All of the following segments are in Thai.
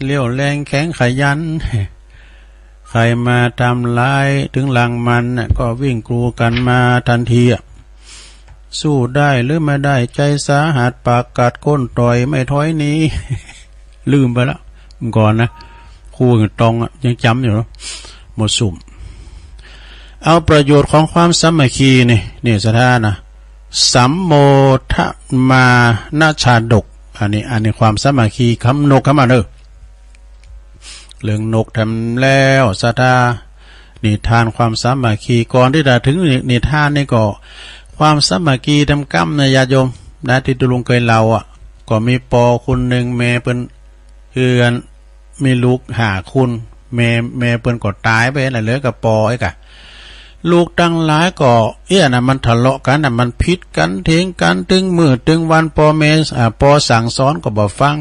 เลี้ยวแรงแข็งขยันใครมาทำร้ายถึงหลังมันก็วิ่งกรูกันมาทันทีสู้ได้หรือไม่ได้ใจสาหัสปากกัดก้นต่อยไม่ถอยหนี ลืมไปแล้วก่อนนะครูตองยังจำอยู่เนาะหมดสุ่มเอาประโยชน์ของความสามัคคีนี่สถานะสัมโมทมานาชาดกอันนี้ความสามัคคีคำนกเข้ามาเด้อเรื่องนกทำแล้วสถานิทานความสามัคคีก่อนที่จะถึงนิทานนี่ก็ความสามัคคีทำกรรมนะญาติโยมนะที่ตุลุงเคยเล่าก็มีปอคนหนึ่งแม่เป็นเฮือนมีลูกหาคุณแม่เปิ้นก็ตายไปน่ะเหลือกับปอไอ้กะลูกตั้งหลายก็น่ะมันทะเลาะกันน่ะมันผิดกันเถียงกันตึงมื้อตึงวันปอแม่ปอสั่งสอนก็บ่ฟัง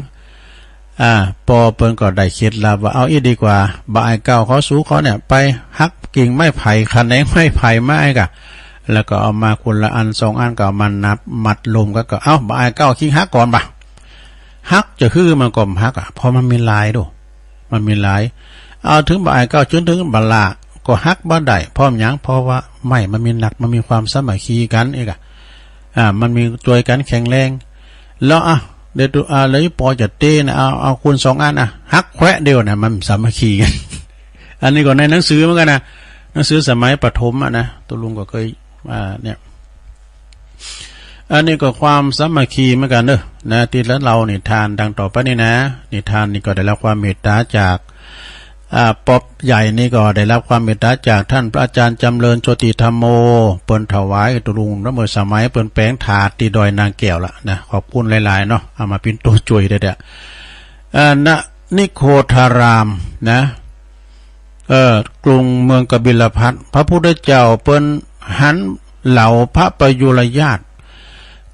ปอเปิ้นก็ได้เคล็ดลับว่าเอาดีกว่าบ่ายเก้าเขาสู้เขาเนี่ยไปหักกิ่งไม้ไผ่คะแนนไม้ไผ่ไม้กะแล้วก็เอามาคนละอัน2อันก็เอามันนับมัดลมก็เอาบ่ายเก้าคิงหักก่อนบ่หักจะคือมันก็หักพอมันมีลายดูมันมีหลายเอาถึงบ่ายเก้าจนถึงบัลลาก็ฮักบ่ได้พร้อมหยังเพราะว่าไม่มันมีหนักมันมีความสามัคคีกันเองมันมีตัวกันแข็งแรงแล้วเดี๋ยวเลยปอจะเต้นะเอาคูณ2อันฮักแควะเดียวนะมันสามัคคีกัน อันนี้ก็ในหนังสือเหมือนกันนะหนังสือสมัยประถมนะตัวลุงก็เคยเนี่ยอันนี้ก็ความสามัคคีเหมือนกันเนอะนะที่แล้วเรานิทานดังต่อไปนี่นะนิทานนี่ก็ได้รับความเมตตาจากป๊อบใหญ่นี่ก็ได้รับความเมตตาจากท่านพระอาจารย์จำเริญโชติธรรมโมเปิ้นถวายตุลุงแล้วเมื่อสมัยเปิ้นแปลงถาดที่ดอยนางแก้วละนะขอบคุณหลายๆเนาะเอามาเป็นตัวช่วยได้ณนิโคธารามนะกรุงเมืองกบิลพัสพระพุทธเจ้าเปิ้นหันเหล่าพระประยุรญาติ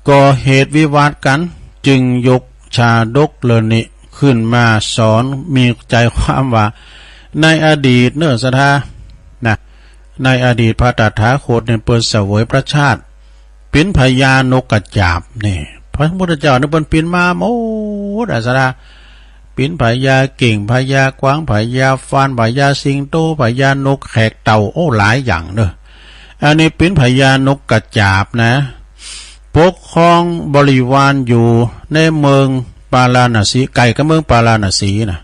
ก่อเหตุวิวาทกันจึงยกชาดกเลินิขึ้นมาสอนมีใจความว่าในอดีตเนื้อสถานะในอดีตพระตถาคตเนี่ยเปิดเสวยพระชาติเป็นพญานกกระจาบนี่พระพุทธเจ้าเนี่ยเปิดปีนมาโมดสถาเป็นพญาเก่งพญากวางพญาฟานพญาสิงโตพญานกแขกเต่าโอ้หลายอย่างเนอะอันนี้เป็นพญานกกระจาบนะปกครองบริวารอยู่ในเมืองปาราณสีไก่กับเมืองปาราณสีนะ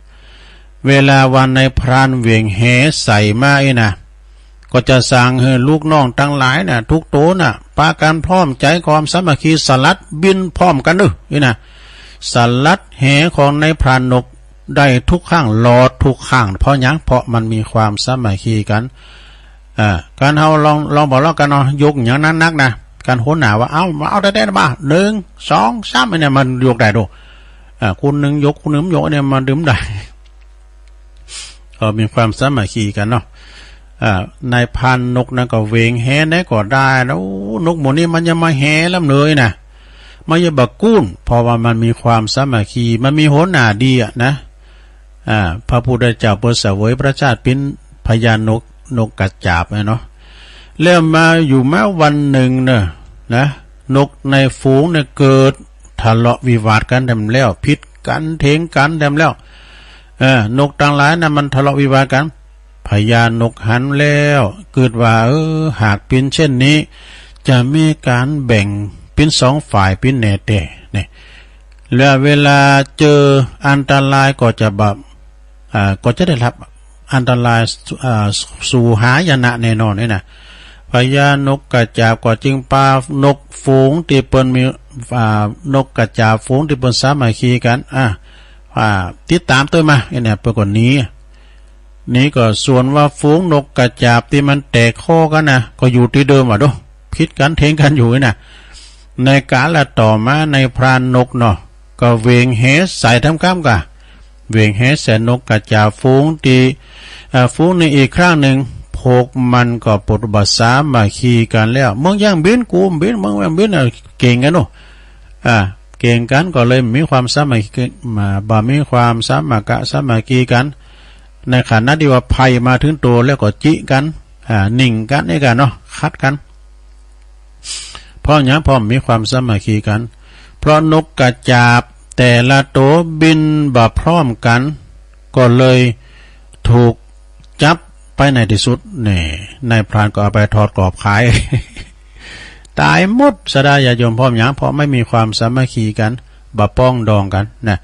เวลาวันในพรานเวียงแหใส่มานะก็จะสั่งให้ลูกน้องทั้งหลายนะทุกโตนะปาการพร้อมใจความสามัคคีสลัดบินพร้อมกันด้วยนะสลัดแหของในพรานนกได้ทุกข้างหลอดทุกข้างเพราะยังเพราะมันมีความสามัคคีกันการเอาลองบอกเล่ากันเนาะยกอย่างนั้นนักนะการโหนหนาว่าเอาได้บ้า1 2 3เนี่ยมันยกได้ดูคุณหนึ่งยกคุณหนึ่งยกเนี่ยมันดื่มได้ก็มีความสามัคคีกันเนาะนายพันนกนั่นก็เวงแห่ได้ก็ได้แล้วนกหมูนี่มันจะมาแห่แล้วเลยนะมันจะบักกุ้นเพราะว่ามันมีความสามัคคีมันมีโหนหนาดีนะพระพุทธเจ้าเปิดเสวยพระชาติเป็นพญานกกระจาบเนาะแล้วมาอยู่แม้วันหนึ่งนะนกในฝูงเนี่ยเกิดทะเลาะวิวาทกันเต็มแล้วพิษกันเถียงกันเต็มแล้วนกต่างหลายนะมันทะเลาะวิวาทกันพญานกหันแล้วเกิดว่าหากเป็นเช่นนี้จะมีการแบ่งเป็น2ฝ่ายเป็นแน่แต่เนี่ยแล้วเวลาเจออันตรายก็จะแบบก็จะได้รับอันตรายสู่หายนะแน่นอนนี่นะพญานกกระจาบก็จึงปานกฝูงที่เปิ้นมีนกกระจาบฝูงที่เปิ้นสามัคคีกันติดตามตัวมาเนี่ยเปิ้นก็นี้ก็ส่วนว่าฝูงนกกระจาบที่มันแตกคอกันนะก็อยู่ที่เดิมดูคิดกันเถียงกันอยู่นะในกาลต่อมาในพรานนกเนาะก็เวงแหใส่ทำข้ามกะเวงแหใส่นกกระจาบฝูงที่ฝูงในอีกครั้งหนึ่งพกมันก็ปฏิบัติสามัคคีกันแล้วเมืองย่างบินกูบินเมืองย่างบินเก่งกันเก่งกันก็เลยมีความสามัคคีมามีความสามัคคีกันในขณะที่ว่าภัยมาถึงตัวแล้วก็จิกันนิ่งกันนี่กันเนาะคัดกันเพราะอย่างพอมีความสามัคคีกันเพราะนกกระจาบแต่ละตัวบินบ่พร้อมกัน ก็เลยถูกจับไปในที่สุดนี่นายพรานก็เอาไปทอดกรอบขาย ตายหมดสดาญาโยมพร้อมอย่างเพราะไม่มีความสามัคคีกันบะป้องดองกันนะ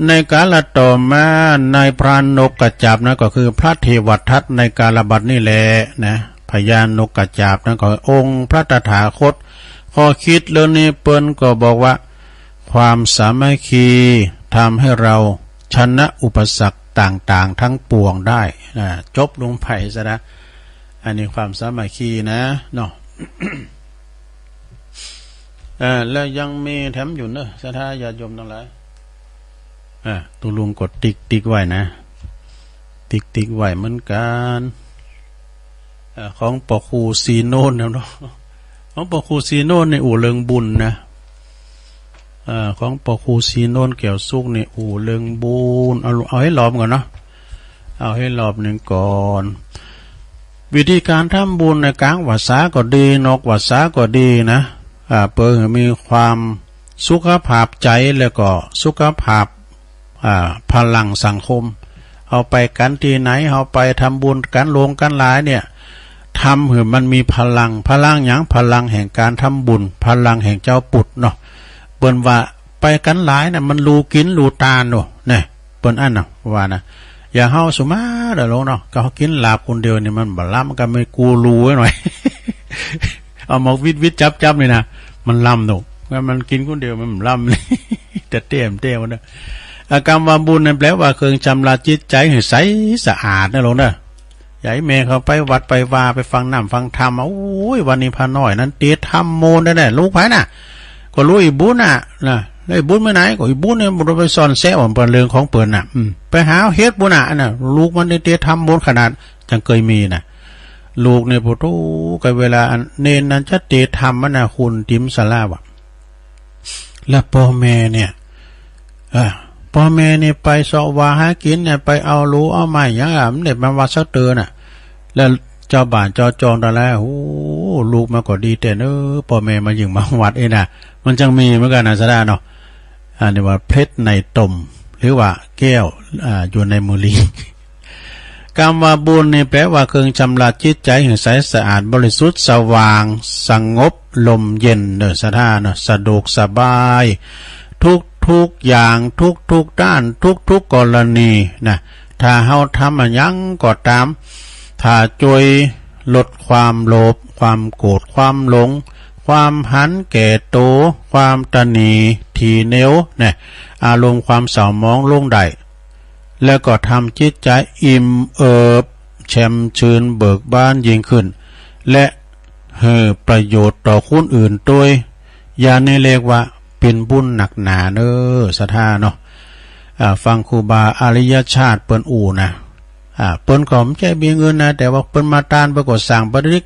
ในกาลต่อมานายพรานนกกระจาบนะก็คือพระเทวทัตในกาลบัดนี่แหละนะพญานกกระจาบนะก็องค์พระตถาคตพอคิดเรื่องนี้เปิ้นก็บอกว่าความสามัคคีทำให้เราชนะอุปสรรคต่างๆทั้งปวงได้นะจบลงไผ่ซะนะอันนี้ความสามัคคีนะเนาะ แล้วยังมีแถมอยู่เนอะสถาญาติโยมทั้งหลายตุลุงกดติ๊กไว้นะติ๊กไว้เหมือนกันของปอคูซีโนนเนาะของปอคูซีโนนในอู่เลิงบุญนะของปอคูซีโนนเกี่ยวสุกในอู่เลิงบุญเอาให้รอบก่อนเนาะเอาให้รอบหนึ่งก่อนวิธีการทำบุญในกลางวัดสาก็ดีนอกวัดสาก็ดีนะเปิดมีความสุขภาพใจแล้วก็สุขภาพพลังสังคมเอาไปกันที่ไหนเอาไปทำบุญกันลงกันหลายเนี่ยทำให้มันมีพลังอย่างพลังแห่งการทำบุญพลังแห่งเจ้าปุตเนาะเปิ้นว่าไปกันหลายน่ะมันรูกินรูตาเนาะเนี่ยเปิ้นอันน่ะว่านะอย่าเฮาสุมาเด้อลงเนาะก็เขากินลาบคนเดียวนี่มันบ่ล้ำกันไม่กูรูไว้หน่อย เอามาวิดจับนี่นะมันล้ำหนูมันกินคนเดียวมันล้ำเลย แต่เต้มนะอาการว่าบุญนั่นแปลว่าเครื่องชำระจิตใจให้ใสสะอาดนะลงนะอย่าให้แม่เขาไปวัดไปวาไปฟังน้ำฟังธรรมโอ้ยวันนี้พาน้อยนั้นเตี้ยทำโมนได้แน่ลูกไผ่น่ะก็รู้อีบุญน่ะนะแล้วบุญไม่ไหนก็อีบุญเนี่ยมันไปซ่อนแซะว่าเป็นเรื่องของเปิ่นน่ะไปหาเฮ็ดบุญน่ะน่ะลูกมันเตี้ยทำโมนขนาดจังเคยมีน่ะลูกเนี่ยพุทโธกับเวลาเนนนั้นจะเตะทำมันนะคุณติมสลาวะแล้วพ่อแม่เนี่ยพ่อแม่เนี่ยไปสวาหากินเนี่ยไปเอารู้เอาไม่ยังเนี่ยมันวัดสักเตือนน่ะแล้วเจ้าบ้านเจ้าจองตะแล้วโอ้ลูกมาก็ดีแต่พ่อแม่มายิงมาวัดเองน่ะมันจังมีเหมือนกันนะสดาเนาะอันนี้ว่าเพชรในตมหรือว่าแก้วอยู่ในมือลีคำว่าบุญนี่แปลว่าเครื่องชำระจิตใจให้ใสสะอาดบริสุทธิ์สว่างสงบลมเย็นเด้อสถานสะดวกสบายทุกอย่างทุกด้านทุกกรณีนะถ้าเฮาทำยังก็ตามถ้าช่วยลดความโลภความโกรธความหลงความหันแก่โตความตนีทีเหนียวเนี่ยอารมณ์ความเศร้าหมองลงได้แล้วก็ทำจิตใจอิ่มเอิบแช่มชื่นเบิกบานยิ่งขึ้นและให้ประโยชน์ต่อคนอื่นด้วยอย่างนี้เรียกว่าเป็นบุญหนักหนาเน้อศรัทธาเนาะฟังครูบาอริยชาติเปิ้นอู่นะเปิ้นก็ไม่ใช่มีเงินนะแต่ว่าเปิ้นมาตานประกฏสั่งปริก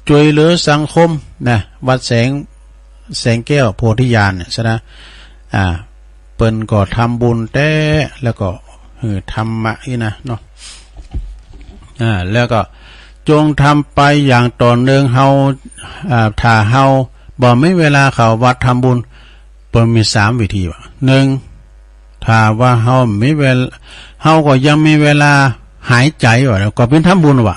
ช่วยเหลือสังคมนะวัดแสงแก้วโพธิญาณเนี่ยซะนะเปิ้นก็ทำบุญแต่แล้วก็ธรรมะนี่นะเนาะแล้วก็จงทำไปอย่างต่อเนื่องเฮาถ้าเฮาบ่ไม่เวลาเข้าวัดทำบุญเปิ้นมี3วิธีว่า1ถ้าว่าเฮามีเวลาเฮาก็ยังมีเวลาหายใจว่าก็เป็นทำบุญว่ะ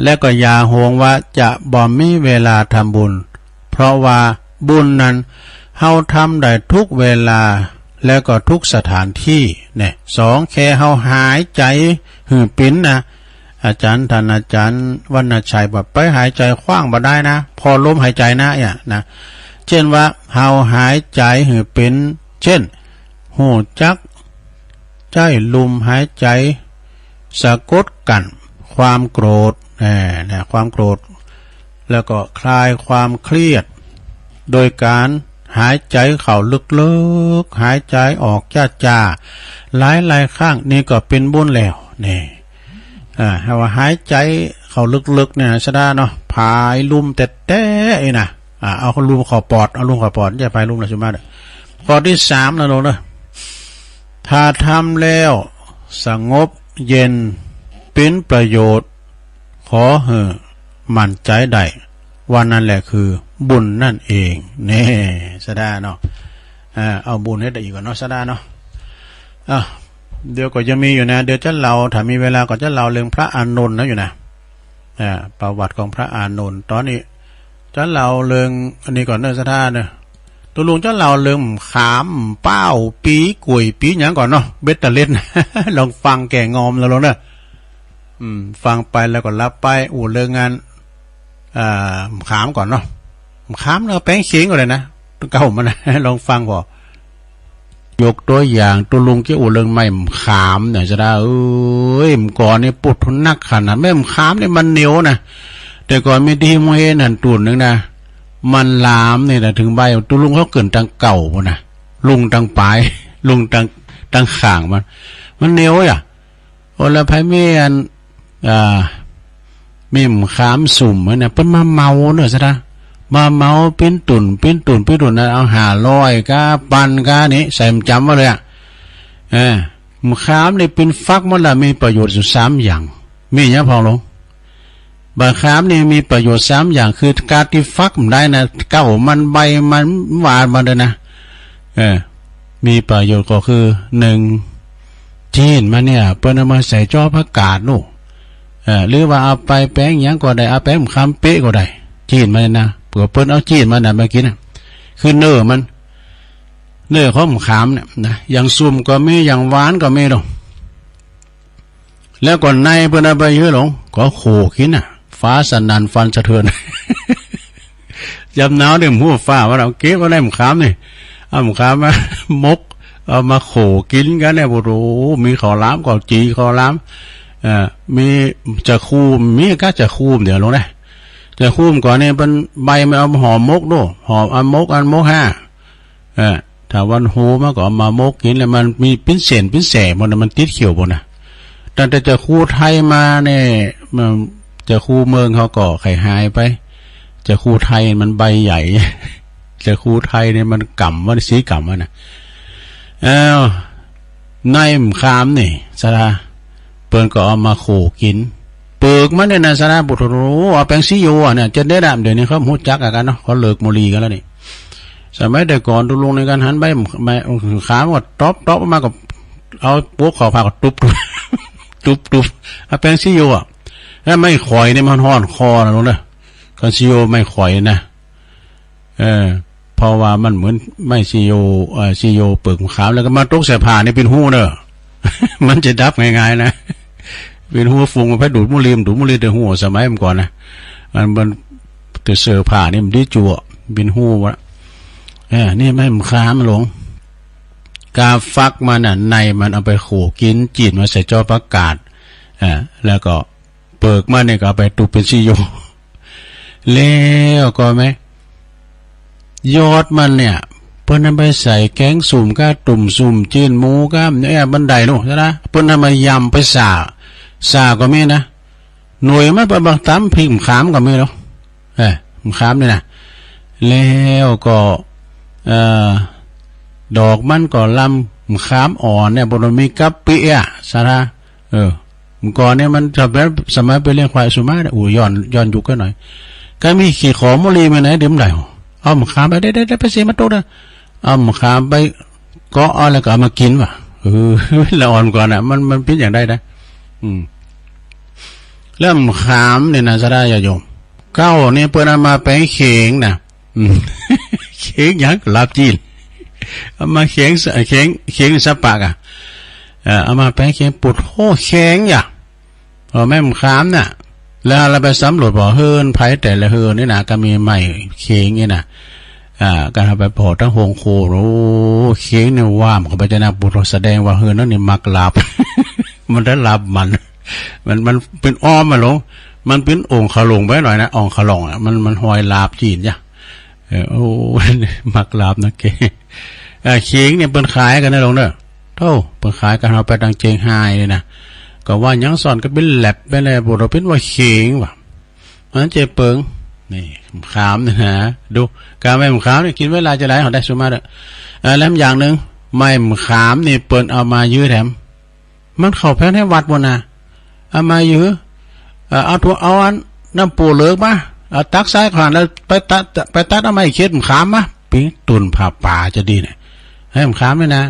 แล้วก็อย่าห่วงว่าจะบ่มีเวลาทำบุญเพราะว่าบุญนั้นเฮาทำได้ทุกเวลาแล้วก็ทุกสถานที่เนี่ย2แค่เฮาหายใจหืปิ้นนะอาจารย์ท่านอาจารย์วรรณชัยบอกไปหายใจขว้างบ่ได้นะพอลมหายใจนะนะเช่นว่าเฮาหายใจหืปิ้นเช่นหูจักใจลมหายใจสะกดกันความโกรธนะความโกรธแล้วก็คลายความเครียดโดยการหายใจเข้าลึกๆหายใจออกจ้าๆหลายๆครั้งนี่ก็เป็นบุญแล้วนี่ให้ว่าหายใจเข้าลึกๆเนี่ยซะได้เนาะพายลุ่มแต่ๆไอ้นะเอาลุ่มเข้าปอดเอาลุ่มเข้าปอดอย่าพายลุ่มนะสุมาเด้อข้อที่3นะลงเด้อถ้าทำแล้วสงบเย็นเป็นประโยชน์ขอมั่นใจได้ว่านั่นแหละคือบุญนั่นเองแน่สดาเนาะเอาบุญให้ได้อีกก่อนเนาะสดาเนาะ เดี๋ยวก็จะมีอยู่นะเดี๋ยวจะเล่าถ้ามีเวลาก็จะเล่าเรื่องพระอานนท์นะอยู่นะประวัติของพระอานนท์ตอนนี้จะเล่าเรื่องอันนี้ก่อนเนอะสถานเนอะตัวลุงจะเล่าเรื่องขามเป้าปีกุยปีอย่างก่อนเนาะเบ็ดตะเล่น ลองฟังแก่งอมแล้วลงเนอะฟังไปแล้วก็รับไปเรื่องงานขามก่อนเนาะขามแล้วแป้งเขียงก่อนเลยนะเก่ามันนะ ลองฟังพอยกตัวอย่างตัวลุงเกี่ยวเรื่องไม่ขามเนี่ยจะได้ก่อนนี่ปวดทุนนักขนาดไม่ขามเนี่ยมันเหนียวนะแต่ก่อนไม่ดีมวยนั่นตุ่นนึงนะมันลามเนี่ยนะถึงใบตัวลุงเขาเกินตังเก่าพอนะลุงตังปลายลุงตังข่างมันเหนียวอ่ะโอละไพ่เมียนมิมขามสุ่มเนี่ยเป็นมาเมาเนอะซะนะมาเมาปิ้นตุ่นนะเอา500ก้าปันก้านี้ใส่จำไว้เลยมขามนี่เป็นฟักมันละมีประโยชน์อยู่3อย่างมีอย่างพอลงบางขามนี่มีประโยชน์3อย่างคือการที่ฟักมันได้นะเก้ามันใบมันหวานมาเลยนะมีประโยชน์ก็คือ1จีนมาเนี่ยเปิ้นเอามาใส่จ่อผักกาดนู่หรือว่าเอาไปแป้งอย่างก็ได้เอาแป้งมะขามเป๊ะก็ได้จีนมาเนี่ยนะเผื่อเปิ้นเอาจีนมาน่ะมากินนะคือเนื้อของมะขามเนี่ยนะอย่างซุ่มก็มีอย่างหวานก็มีดอกแล้วก่อนในเปิ้นเอาไปเยอะหลงก็โขกินน่ะฟ้าสั่นนันฟันสะเทือน ยามหนาวเนี่ยหัวฟ้าว่าเราเก็บเอาได้มะขามนี่เอามะขามมามกเอามาโขกินกันเนี่ยโอ้โหมีข้าวหลามก็จีข้าวหลามมีจะคูมมีก็จะคูมเดี๋ยวลงได้จะคูมก่อนเนี่ยเป็นใบไม่เอาหอมมกด้วยหอมอันมกถ้าวันโหมาก็มามกกินแล้วมันมีปิ้นเส้นปิ้นแสมันติดเขียวบนนะแต่จะคูไทยมาเนี่ยมันจะคูเมืองเขาก็ไข่หายไปจะคูไทยมันใบใหญ่ จะคูไทยเนี่ยมันก่ำมันสีก่ำมันนะในมขามนี่สาราเปิ้นก็เอามาโขกินเปิกมันเนี่ยนะสาราบุตรรู้เอาแปงซีโยเนี่ยจะได้ดำเดี๋ยวนี้เขาหูจักกันเนาะเขาเลิกโมลีกันแล้วนี่สมัยแต่ก่อนตุลงในการหันใบขามก็ต๊อบมากับเอาพวกขอพาก็ตุบเอาแปงซีโยถ้าไม่ข่อยเนี่ยมันห่อนคอนะลุงเด้อกันซีโยไม่ข่อยนะเพราะว่ามันเหมือนไม่ซีโยเปิกขามแล้วก็มาตกใส่ผ้านี่เป็นหูเนอะมันจะดับง่ายๆนะเป็นหัวฟุงมาไปดูดมุลีเดือหัวสมัยมันก่อนนะมันจะเสือผ้านี่มันดีจั่วเป็นหัวนี่ไม่มันค้ามหลงกาฟักมันในมันเอาไปโขกินจีนมาใส่จอประกาศแล้วก็เปิกมันเนี่ยก็เอาไปตุเป็นซีโยแล้วก็ไหมยอดมันเนี่ยเพิ่นนำไปใส่แกงสุ่มก้าตุ่มสุ่มจีนหมูก้ามเนี่ยบันไดนู่นใช่ไหมเพิ่นนำมายำไปสาก็มีนะหน่วยไม่ไปบางตำพริกขามก็มีหรอกขามนี่นะแล้วก็ดอกมันก็ลำขามอ่อนเนี่ยบนมีกับปีสาระก่อนเนี่ยมันสมัยไปเลี้ยงควายสุมาเนี่ยย้อนยุคกันหน่อยก็มีขี่ขอมลีมาไหนเดี๋ยวมันได้เอามะขามไปได้ไปเสียมาโตนะเอามะขามไปก็เอาแล้วก็เอามากินว่ะละอ่อนก่อนอ่ะมันเป็นอย่างได้นะเริ่มขามเนี่ยนะจะได้อย่าโยมเก้าเนี่ยเปิดเอามาไปเข่งนะเข่งอย่างลาบจีนเอามาเข่งสับปากอ่ะเอามาไปเข่งปวดโอ้เข่งอย่างพอแม่มขามน่ะแล้วเราไปสำรวจบ่อเฮิร์นไผ่แต่ละเฮิร์นนี่นะก็มีไม้เข่งนี่นะการเอาไปพอทั้งโฮงโคโอ้เข่งเนี่ยว่ามเขาไปจะนับบุตรแสดงว่าเฮิร์นนั่นนี่มักลาบ มันได้ลาบมันเป็นอ้อมมาหลงมันเป็นองค์ขลงไปหน่อยนะองค์ขลงอ่ะมันหอยลาบจีนจ้ะโอ้มักลาบนะเข่งเนี่ยเป็นขายกันนะหลงเด้อเท่าเป็นขายกันเอาไปดังเจงไฮเลยนะก็ว่ายังสอนก็เป็นแลบไปเลยบุตรเป็นว่าเข่งว่ะมันเจ็บเปิงนี่ขามนะฮะดูการไม่ขามนี่กินเวลาจะไหลเขาได้สมาร์แล้วอย่างหนึ่งไม่ขามนี่เปิดเอามายื้อแถมมันเข้าแพ้ให้วัดบนนะเอามายื้อเอาอันน้ำปูเหลือกมาเอาตักซ้ายขวาแล้วไปตัดเอาไม้เค็ดขามมาปีตุนผ่าป่าจะดีเนี่ยให้ขามเลยนะ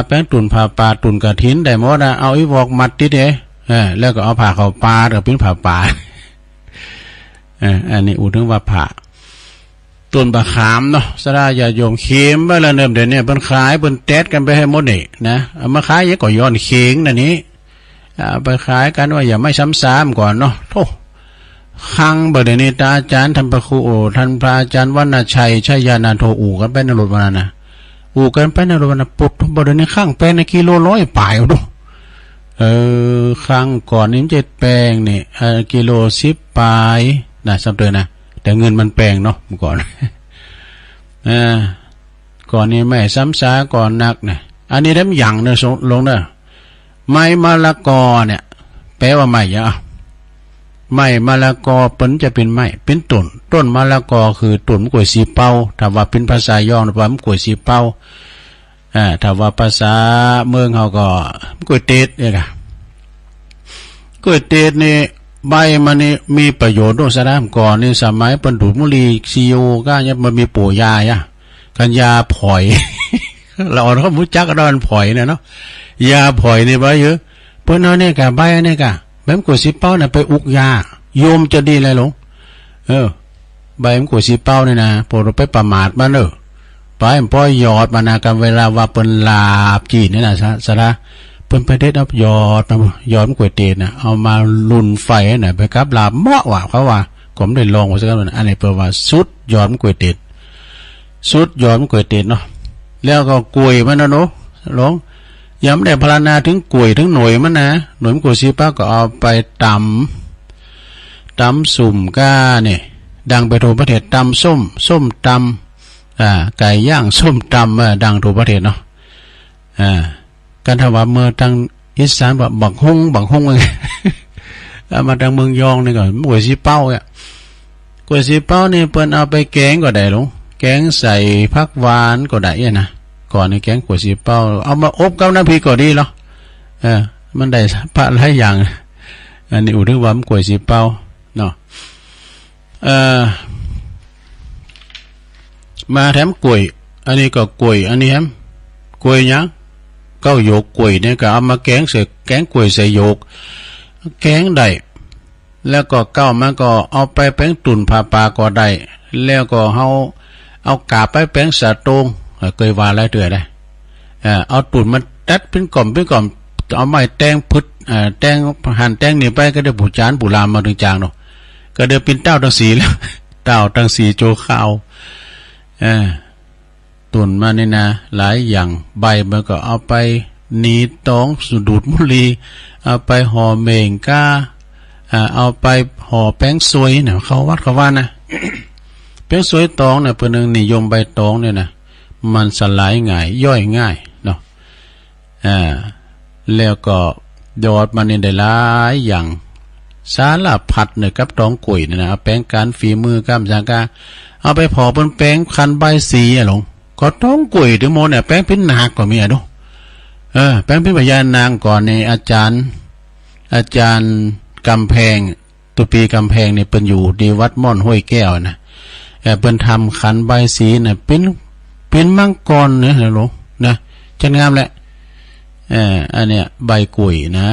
แป้งตุ่นผ่าป่าตุ่นกระถินได้หมดเอาอีวอกมัดติเด้แล้วก็เอาผ่าเข้าปลากับเป็นผ่าป่าอันนี้อูถึงว่าผ่าต้นบะขามเนาะสระยาโยมเข็มว่าแล้วเดิมเดี๋ยวนี้เพิ่นขายเพิ่นแตดกันไปให้หมดนี่นะเอามาขายยังก็ย้อนเข็งนั่นนี้ไปขายกันว่าอย่าไม่ซ้ำๆก่อนเนาะโธ่คังเบอร์เดนี้ตาอาจารย์ท่านพระครูท่านพระอาจารย์วรรณชัยชัยยานาโทอู่กันไปในรถวันนั้นอู่กันไปในรถวันนั้นปุดเบอร์เดนี้ข้างแปลงในกิโล100ป่ายดูข้างก่อนนี้จะแปลงนี่กิโล10ป่ายนะสับเดือนนะแต่เงินมันแปลงเนาะเมื่อก่อนก่อนนี้ไม่ซ้ำซาก่อนนักเนี่ยอันนี้เริ่มหยั่งเนี่ยลงเนอะไม้มะละกอเนี่ยแปลว่าไม้อะไม้มะละกอเป็นจะเป็นไม้เป็นต้นมะละกอคือต้นมะกรูดสีเป้าถ้าว่าเป็นภาษาย่อว่ามะกรูดสีเป้าถ้าว่าภาษาเมืองเขาก็มะกรูดเตดเนี่ยค่ะกล้วยเตดนี่ใบมันนี่มีประโยชน์ด้วยสะน้ำก่อนนี่สมัยปนดูดมุลีซีโอก็ยังมันมีปู่ยากันยาผอย เราเขามุจักกันดอนผอยเนี่ยเนาะยาผอยนี่ใบเยอะเพิ่นเอาเนี่ยกะใบเนี่ยกะแบบกล้วยสีเป้าเนี่ยไปอุกยาโยมจะดีเลยหลงใบมะกรูดสีเป้าเนี่ยนะพอเราไปประมาทมันไปมันปล่อยหยอดมานากันเวลาว่าเป็นลาบจีนนี่นะสระเพิ่นไปเด็ดเอาหยอดมะกรูดเตดนะเอามาลุนไฟน่ะไปกับลาบเหมาะว่าเขาว่าผมได้ลองว่าสักครั้งอันนี้แปลว่าสุดหยอดมะกรูดเตดสุดหยอดมะกรูดเตดเนาะแล้วก็กล้วยมันนะเนาะหลงย้ำได้พรรณนาถึงกล้วยถึงหน่วยมันนะหน่วยมะกรูดสีเป้าก็เอาไปตำสุ่มก้าเนี่ยดังไปทั่วประเทศตำส้มตำไก่ย่างส้มตำดังทั่วประเทศเนาะการถวายเมื่อทางอีสานแบบบังฮงเลยมาทางเมืองยองนี่ก่อนกล้วยสีเป้าเนี่ยกล้วยสีเป้านี่เปิ้นเอาไปแกงก็ได้หรอแกงใส่ผักหวานก็ได้นะก่อนในแกงกล้วยสีเป้าเอามาอบกับน้ำพริกก็ดีเนาะมันได้พระหลายอย่างอันนี้อุทึกว่ากล้วยสีเป้าเนาะมาแถมกล้วยอันนี้ก็กล้วยอันนี้แถมกล้วยยังเก้าโยกกล้วยเนี่ยก็เอามาแกงใส่แกงกล้วยใส่โยกแกงได้แล้วก็เก้ามันก็เอาไปแป้งตุ่นผ่าปลาก็ได้แล้วก็เอากาบไปแป้งสาตรงเคยว่าอะไรเตือได้เอาตุ่นมันตัดเป็นกล่อมเอาไม้แตงพึดแตงหั่นแตงนี่ไปก็ได้ผู้จานผู้รามมาถึงจางเนาะก็เดี๋ยวเป็นเต้าทั้งสีแล้วเต้าทั้งสีโจข้าวตุ่นมานี่นะหลายอย่างใบมันก็เอาไปหนีตองสุดูดมุลีเอาไปห่อเมงก้าเอาไปห่อแป้งซวยเนี่ยเขาวัดเขาว่านะ แป้งซวยตองเนี่ยเพื่อนนิยมใบตองเนี่ยนะมันสลายง่ายย่อยง่ายเนาะแล้วก็ยอดมันนี่ได้หลายอย่างสารพัดเนี่ยกับตองกุยเนี่ยนะเอาแป้งการฝีมือก้ามจางกาเอาไปพอเป็นแป้งคันใบสีหลงก็ต้องกุยถึงโมเนี่ยแป้งพิ้นนาก็มีดูแป้งพิ้นพญานางก่อนในอาจารย์กำแพงตุปีกำแพงเนี่ยเป็นอยู่ดีวัดม่อนห้วยแก้วนะเป็นทำขันใบสีเนี่ยเป็นมังกรเนี่ยหลงนะจันงามแหละอันเนี้ยใบกุยนะ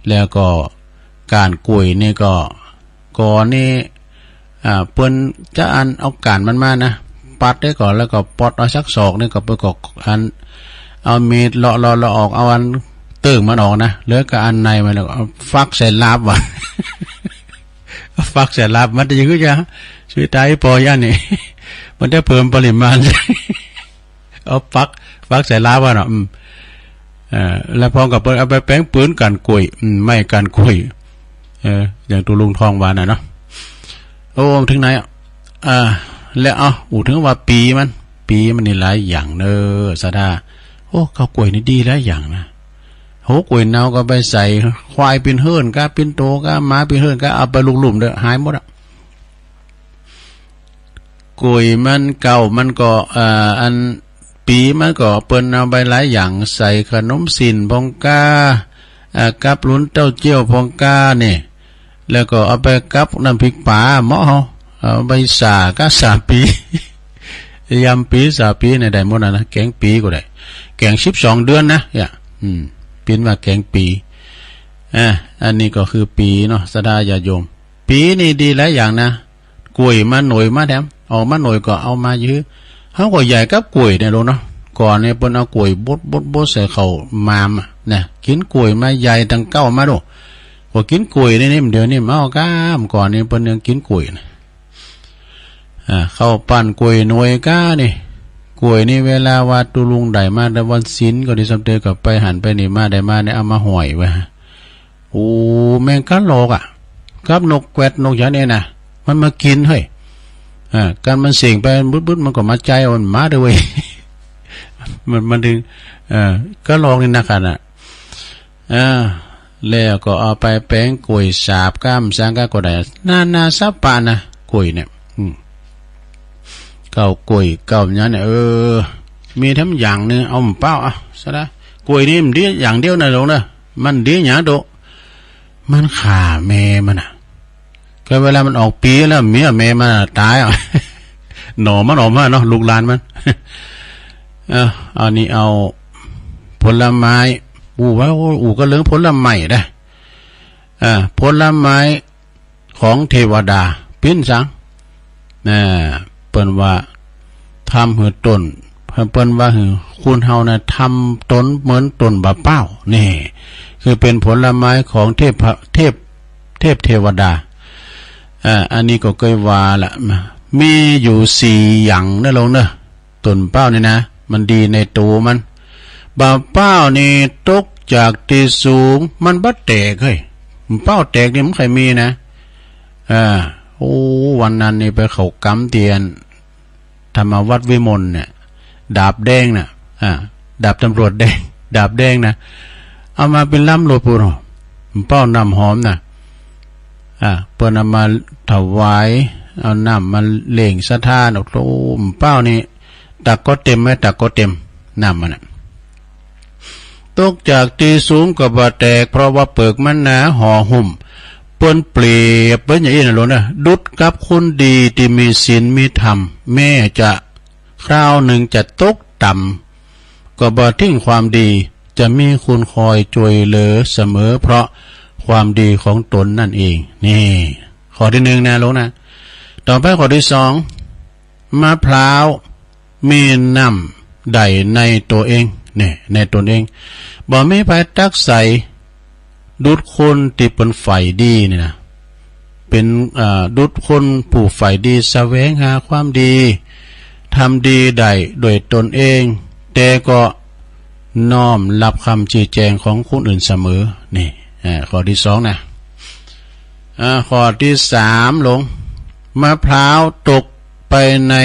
แล้วก็การกุยนี่ก็ก่อนนี่เปิ้นจะอันเอาการมันมานะปัดได้ก่อนแล้วก็ปอดเอาสักศอกนี่ก็ไปกอกอันเอามีดเลาะออกเอาอันเติ่งมันออกนะเหลือก็อันในมันแล้วเอาฟักใส่ลาบว่ะ ฟักใส่ลาบมันจะยังไงจ๊ะช่วยตายปอย่านี่ มันจะเพิ่มปริมาณ เอาฟักใส่ลาบว่ะเนาะแล้วพอกับเอาไปแป้งปืนกันกุยไม่กันกุยอย่างตัวลุงทองวานเนาะโอ้ถึงไหนแล้วถึงว่าปีมันนี่หลายอย่างเนอสะดาโอ้ข้าวกล้วยนี่ดีหลายอย่างนะโหกล้วยเนาก็ไปใส่ควายเป็นเฮิร์นก็เป็นโตก็ม้าเป็นเฮิร์นก็เอาไปลุมๆเด้อหายหมดอ่ะกล้วยมันเก่ามันก็อันปีมันก็เปิ้นเอาไปหลายอย่างใส่ขนมสินพองกากับลุ้นเต้าเจี้ยวพองกาเนี่ยแล้วก็เอาไปกับน้ำพริกป่าหม้อเอาไปสาก็สาปียำปีสาปีในได้หมดนะแกงปีก็ได้ แกง12เดือนนะเนี่ยเป็นว่าแกงปีอันนี้ก็คือปีเนาะสดาญาโยมปีนี่ดีหลายอย่างนะกล้วยมาหน่วยมาแถมออกมาหน่วยก็เอามายื้อเขาก็ใหญ่กับกล้วยเนี่ยรู้เนาะก่อนเนี่ยเปิ้นเอากล้วยบดใส่เข้ามามนะกินกล้วยมาใหญ่ตั้งเก้ามาดูก็กินกล้วยนี่เดี๋ยวนี้มาเอาก้ามก่อนนี่เปิ้นยังกินกล้วยนะเข้าปั้นกล้วยหน่วยก้านี่กล้วยนี่เวลาว่าตุลุงได้มาได้วันศีลก็ได้สำเร็จก็ไปหันไปนี่มาได้มาเนี่ยเอามาห่อยไว้โอ้แมงกะโหลกกับนกแกวดนกอย่างนี้นะมันมากินเฮ้ยการมันเสี่ยงไปบึ้ดมันก็มาใจอ่อนมาด้วยมันดึงก็ลองนี่นะกันแล้วก็เอาไปแป้งกล้วยสาบก้ามสร้างก็ได้นาซับปานะกล้วยเนี่ยเก่ากล้วยเก่าอย่างเนี่ยมีทั้งอย่างนึงเอาเป้าซะนะกล้วยนี่มันดีอย่างเดียวนะลงนะมันดีอย่างโดมันขาแม่มันก็เวลามันออกปีแล้วเมียแม่มันตายหน่อมันออกมาเนาะลูกหลานมันอันนี้เอาผลไม้ว่าก็เรื่องผลไม้ได้ผลไม้ของเทวดาปิ้นสังเปิ้นว่าทำหือต้นเปิ้นว่าหือคุณเฮานะทำต้นเหมือนต้นบะเป้านี่คือเป็นผลไม้ของเทพเทวดาอันนี้ก็เคยว่าละมีอยู่4อย่างนะลงเนอะต้นเป้านี่นะมันดีในตัวมันบะเป้านี่ตกจากที่สูงมันบ่แตกเฮ้ยเป้าแตกนี่มันใครมีนะโอ้วันนั้นนี่ไปเขากำเตียนธรรมวัดวิมลเนี่ยดาบแดงน่ะดาบตำรวจแดงดาบแดงนะเอามาเป็นล้ำโลปูนเป้าน้ำหอมน่ะเปิ้นเอามาถวายเอาน้ำมาเล่งสะท้านออกโลเป้านี่ตักก็เต็มไหมตักก็เต็มน้ำมันน่ะตกจากที่สูงก็บ่แตกเพราะว่าเปลือกมันหนาห่อหุ้มเปิ้นเปรียบเป็นอย่างนี้นะโลนะดุจกับคนดีที่มีศีลมีธรรมแม่จะคราวหนึ่งจะตกต่ำก็บ่ทิ้งความดีจะมีคุณคอยช่วยเหลือเสมอเพราะความดีของตนนั่นเองนี่ข้อที่1นะโลนะต่อไปข้อที่2มะพร้าวมีน้ำใดในตัวเองเนี่ยในตนเองบ่มีไผตักใส่ดุจคนที่เป็นฝ่ายดีนี่นะเป็นดุจคนผู้ฝ่ายดีแสวงหาความดีทำดีได้โดยตนเองแต่ก็น้อมรับคำชี้แจงของคนอื่นเสมอนี่ข้อที่2นะข้อที่3ลงมะพร้าวตกไปใน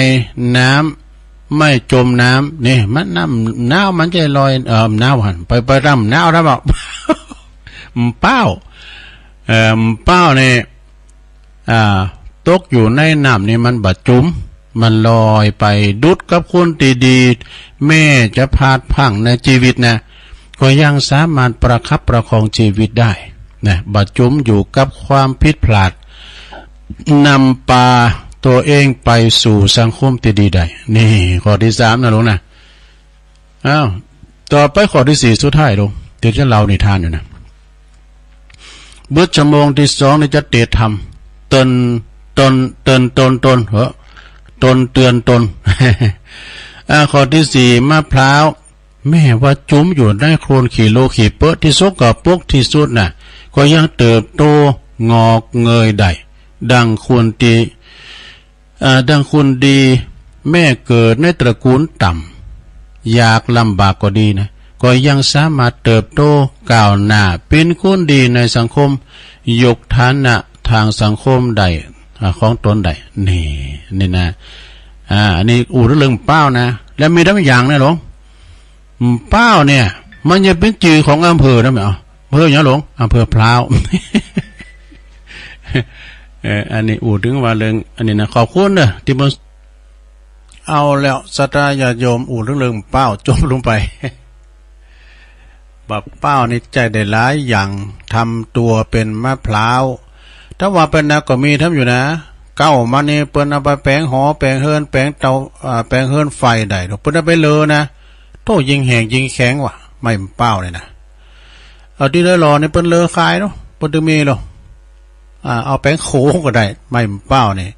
น้ำไม่จมน้ำนี่มันน้ำน้ำมันจะลอยน้ำหันไปร่ำน้ำแล้วบอกเป้าเนี่ยตกอยู่ในน้ำนี่มันบาดจุ้มมันลอยไปดุดกับคนดีๆแม่จะพาดพังในชีวิตนะก็ยังสามารถประคับประคองชีวิตได้นะบาดจุ้มอยู่กับความผิดพลาดนำปาตัวเองไปสู่สังคมที่ดีได้นี่ข้อที่3นะลุงนะต่อไปข้อที่4สุดท้ายลุงเดี๋ยวจะเล่านิทานอยู่นะเบิดชั่วโมงที่2นี่จะเตะทำตนเตือนตน ข้อที่4มะพร้าวแม่ว่าจุ้มอยู่ในโคลนขี่โลขี่เปอะที่ซกกับพวกที่สุดน่ะก็ยังเติบโตงอกเงยได้ดังคุณดีแม่เกิดในตระกูลต่ำอยากลำบากก็ดีนะก็ยังสามารถเติบโตก้าวหน้าเป็นคนดีในสังคมยกฐานะทางสังคมได้ของตนได้นี่นะอันนี้เรื่องเป้านะแล้วมีทั้งอย่างนะหลวงเป้าเนี่ยมันจะเป็นจื่อของอำเภอนะไหมอำเภออย่างหลวงอำเภอพร้าวอันนี้ถึงว่าเรื่องอันนี้นะขอบคุณเด้อที่มันเอาแล้วสัตยาโยมเรื่องเป้าจมลงไปแบบเป้านี่ใจได้หลายอย่างทำตัวเป็นมะพร้าวถ้าว่าเป็นนะก็มีทำอยู่นะเก้ามานี่เปิ้นเอาไปแปลงหอแปลงเฮิรนแปลงเตาแปลงเฮิรนไฟได้ดอกเปิ้นเอาไปเลยนะ โตยิงแหงยิงแข็งว่ะไม่เป้าเลยนะเอาที่ได้รอในเปิ้นเลอคายเนาะเปิ้นตึงมีเนาะเอาแป้งโขก็ได้ไม่เป้านี่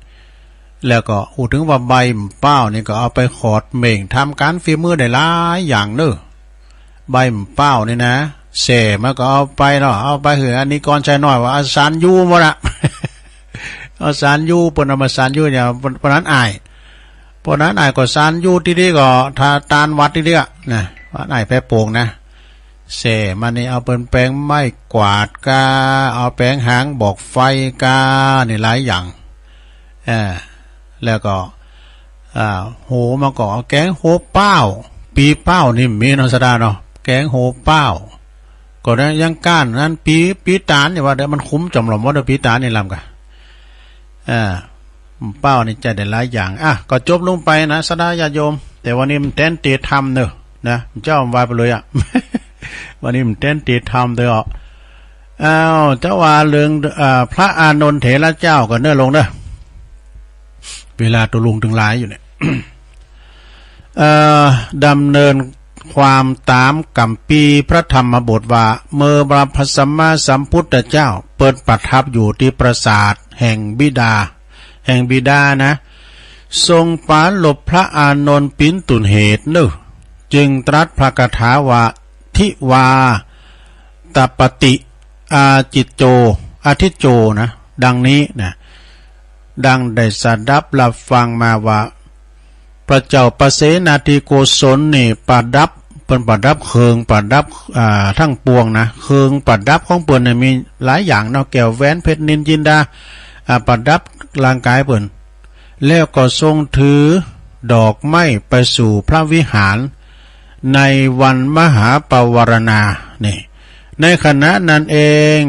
แล้วก็พูดถึงว่าใบเป้านี่ก็เอาไปขอดเม่งทำการฝีมือได้หลายอย่างเนอะใบเป้านี่นะเสมันก็เอาไปเนาะเอาไปเหอะอันนี้ก่อนใจน้อยว่าอาสารยูหมดละ เอาสารยูเปิ้นเอามาสารยูเนี่ยปนนั้นอายปนนั้นอายก็สารยูที่นี่ก็ทาตานวัดที่นี่นะวัดอายแปะโป่งนะเสมันนี่เอาเป็นแปลงไม้กวาดกาเอาแปลงหางบอกไฟกานี่หลายอย่างแล้วก็โหมาก็เอาแกงโหเป้าปีเป้านี่มีนอสดาเนาะแกงโหเป้าก็ได้ยังก้านนั้นปีตานเนี่ยว่าเดี๋ยวมันคุ้มจำหล่อมว่าเดี๋ยวปีตานนี่ลำกันเป้านี่จะได้หลายอย่างก็จบลงไปนะสดาญาโยมแต่วันนี้มันเต้นตีทำเนอะนะเจ้าวายไปเลยวันนี้มันเต้นตีทำเด้อเจ้าว่าเรื่องพระอานนท์เถระเจ้าก็เนื้อลงเด้อเวลาตัวลุงถึงหลายอยู่เนี่ย ดำเนินความตามกัมปีพระธรรมบทว่าเมื่อพระสัมมาสัมพุทธเจ้าเปิดประทับอยู่ที่ปราสาทแห่งบิดานะทรงปราลบพระอานนท์ปินตุนเหตุเนอะจึงตรัสพระคาถาว่าทิวาตปฏิอาจิตโจอาทิโจนะดังนี้นะดังได้สดับรับฟังมาว่าพระเจ้าปเสนาธิโกศลนี่ประดับเป็นประดับเคืองประดับทั้งปวงนะเคืองประดับของเปิ้นเนี่ยมีหลายอย่างเนาะแก้วแหวนเพชรนินจินดาประดับร่างกายเปิ้นแล้วก็ทรงถือดอกไม้ไปสู่พระวิหารในวันมหาปวารณานี่ในขณะนั้นเอง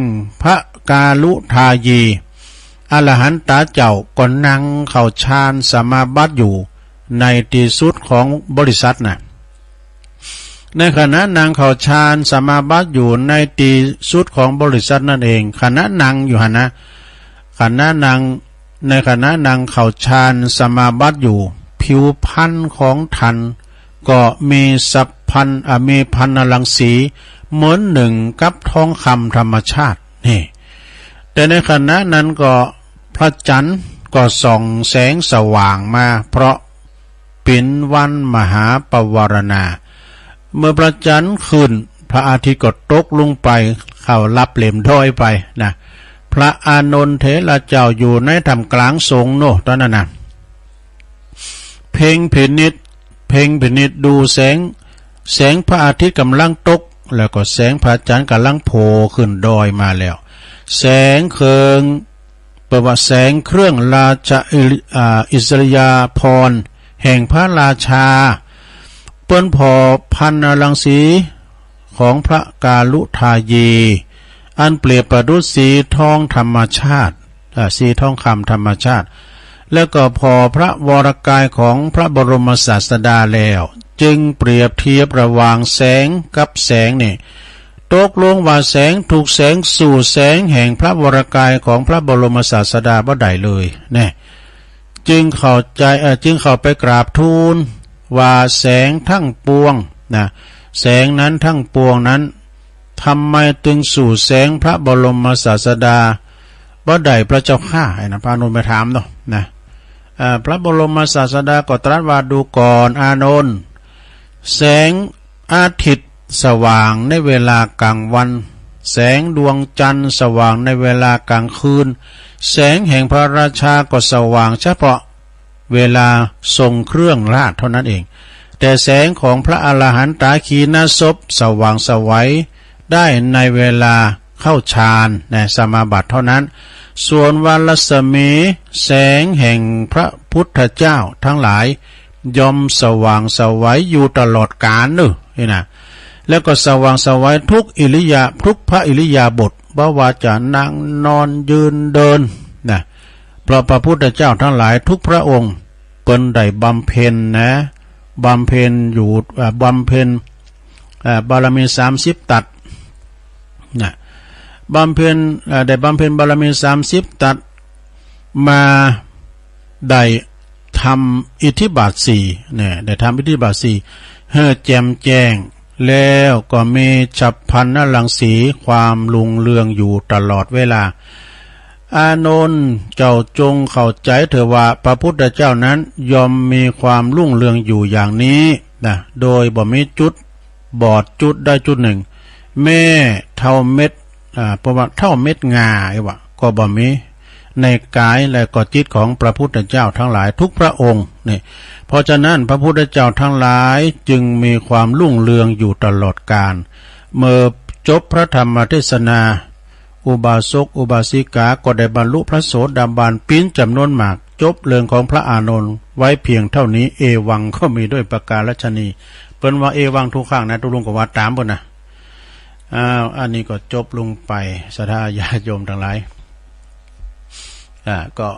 พระกาลุทายีอรหันตาเจ้าก็นั่งเข้าฌานสมาบัติอยู่ในที่สุดของบริษัทนะในขณะนางเข้าฌานสมาบัติอยู่ในที่สุดของบริษัทนั่นเองขณะนางอยู่หันนะขณะนางในขณะนางเข้าฌานสมาบัติอยู่ผิวพรรณของท่านก็มีสัพพันมีพันลังสีเหมือนหนึ่งกับทองคำธรรมชาตินี่แต่ในขณะนั้นก็พระจันทร์ก็ส่องแสงสว่างมาเพราะเป็นวันมหาปวารณาเมื่อพระจันทร์ขึ้นพระอาทิตย์ก็ตกลงไปเข้ารับเหล่มด้อยไปนะพระอานนท์เถระเจ้าอยู่ในท่ามกลางสงฆ์โน่ตอนนั้นนะเพ่งพินิจดูแสงพระอาทิตย์กำลังตกแล้วก็แสงพระจันทร์กำลังโผล่ขึ้นดอยมาแล้วแสงเคืองแปลว่าแสงเครื่องราชอิสริยาภรณ์แห่งพระราชาเปิ้นพอพันรังสีของพระกาลุทายีอันเปรียบประดุจสีทองธรรมชาติสีทองคำธรรมชาติแล้วก็พอพระวรกายของพระบรมศาสดาแล้วจึงเปรียบเทียบระหว่างแสงกับแสงนี่ตกลงว่าแสงถูกแสงสู่แสงแห่งพระวรกายของพระบรมศาสดาบ่ได้เลยเนี่ยจึงเข้าไปกราบทูลว่าแสงทั้งปวงนะแสงนั้นทั้งปวงนั้นทำไมจึงสู่แสงพระบรมศาสดาบ่ได้พระเจ้าข้าไอ้นะพระอานนท์ไปถามเนาะนะพระบรมศาสดาก็ตรัสว่าดูก่อนอานนท์แสงอาทิตย์สว่างในเวลากลางวันแสงดวงจันทร์สว่างในเวลากลางคืนแสงแห่งพระราชาก็สว่างเฉพาะเวลาทรงเครื่องราชเท่านั้นเองแต่แสงของพระอรหันตาขีณศพสว่างไสวได้ในเวลาเข้าฌานในสมาบัติเท่านั้นส่วนวันรัศมีแสงแห่งพระพุทธเจ้าทั้งหลายย่อมสว่างไสวอยู่ตลอดกาลนี่นะแล้วก็สว่างไสวทุกพระอิริยาบถบ่ว่าจะนั่งนอนยืนเดินนะเพราะพระพุทธเจ้าทั้งหลายทุกพระองค์เปิ้นได้บำเพ็ญนะบำเพ็ญอยู่บำเพ็ญบารมี30ตัดนะบำเพ็ญได้บำเพ็ญบารมี30ตัดมาได้ทำอิทธิบาท4เนี่ยได้ทำอิทธิบาท4 ให้แจ่มแจ้งแล้วก็มีฉับพลันนรังสีความลุงเรืองอยู่ตลอดเวลาอานนท์เจ้าจงเข้าใจเถอะว่าพระพุทธเจ้านั้นยอมมีความรุ่งเรืองอยู่อย่างนี้นะโดยบ่มีจุดบอดจุดได้จุดหนึ่งแม่เท่าเม็ดประมาณเท่าเม็ดงาไอ้วะก็บ่มีในกายและก็จิตของพระพุทธเจ้าทั้งหลายทุกพระองค์นี่เพราะฉะนั้นพระพุทธเจ้าทั้งหลายจึงมีความรุ่งเรืองอยู่ตลอดกาลเมื่อจบพระธรรมเทศนาอุบาสกอุบาสิกาก็ได้บรรลุพระโสดาบันปิ้นจำนวนมากจบเรื่องของพระอานนท์ไว้เพียงเท่านี้เอวังก็มีด้วยประกาศชนีเปิ้นว่าเอวังทุกข้างนะตุลุงก็ว่าตามบ่นะอันนี้ก็จบลงไปศรัทธาญาติโยมทั้งหลายก็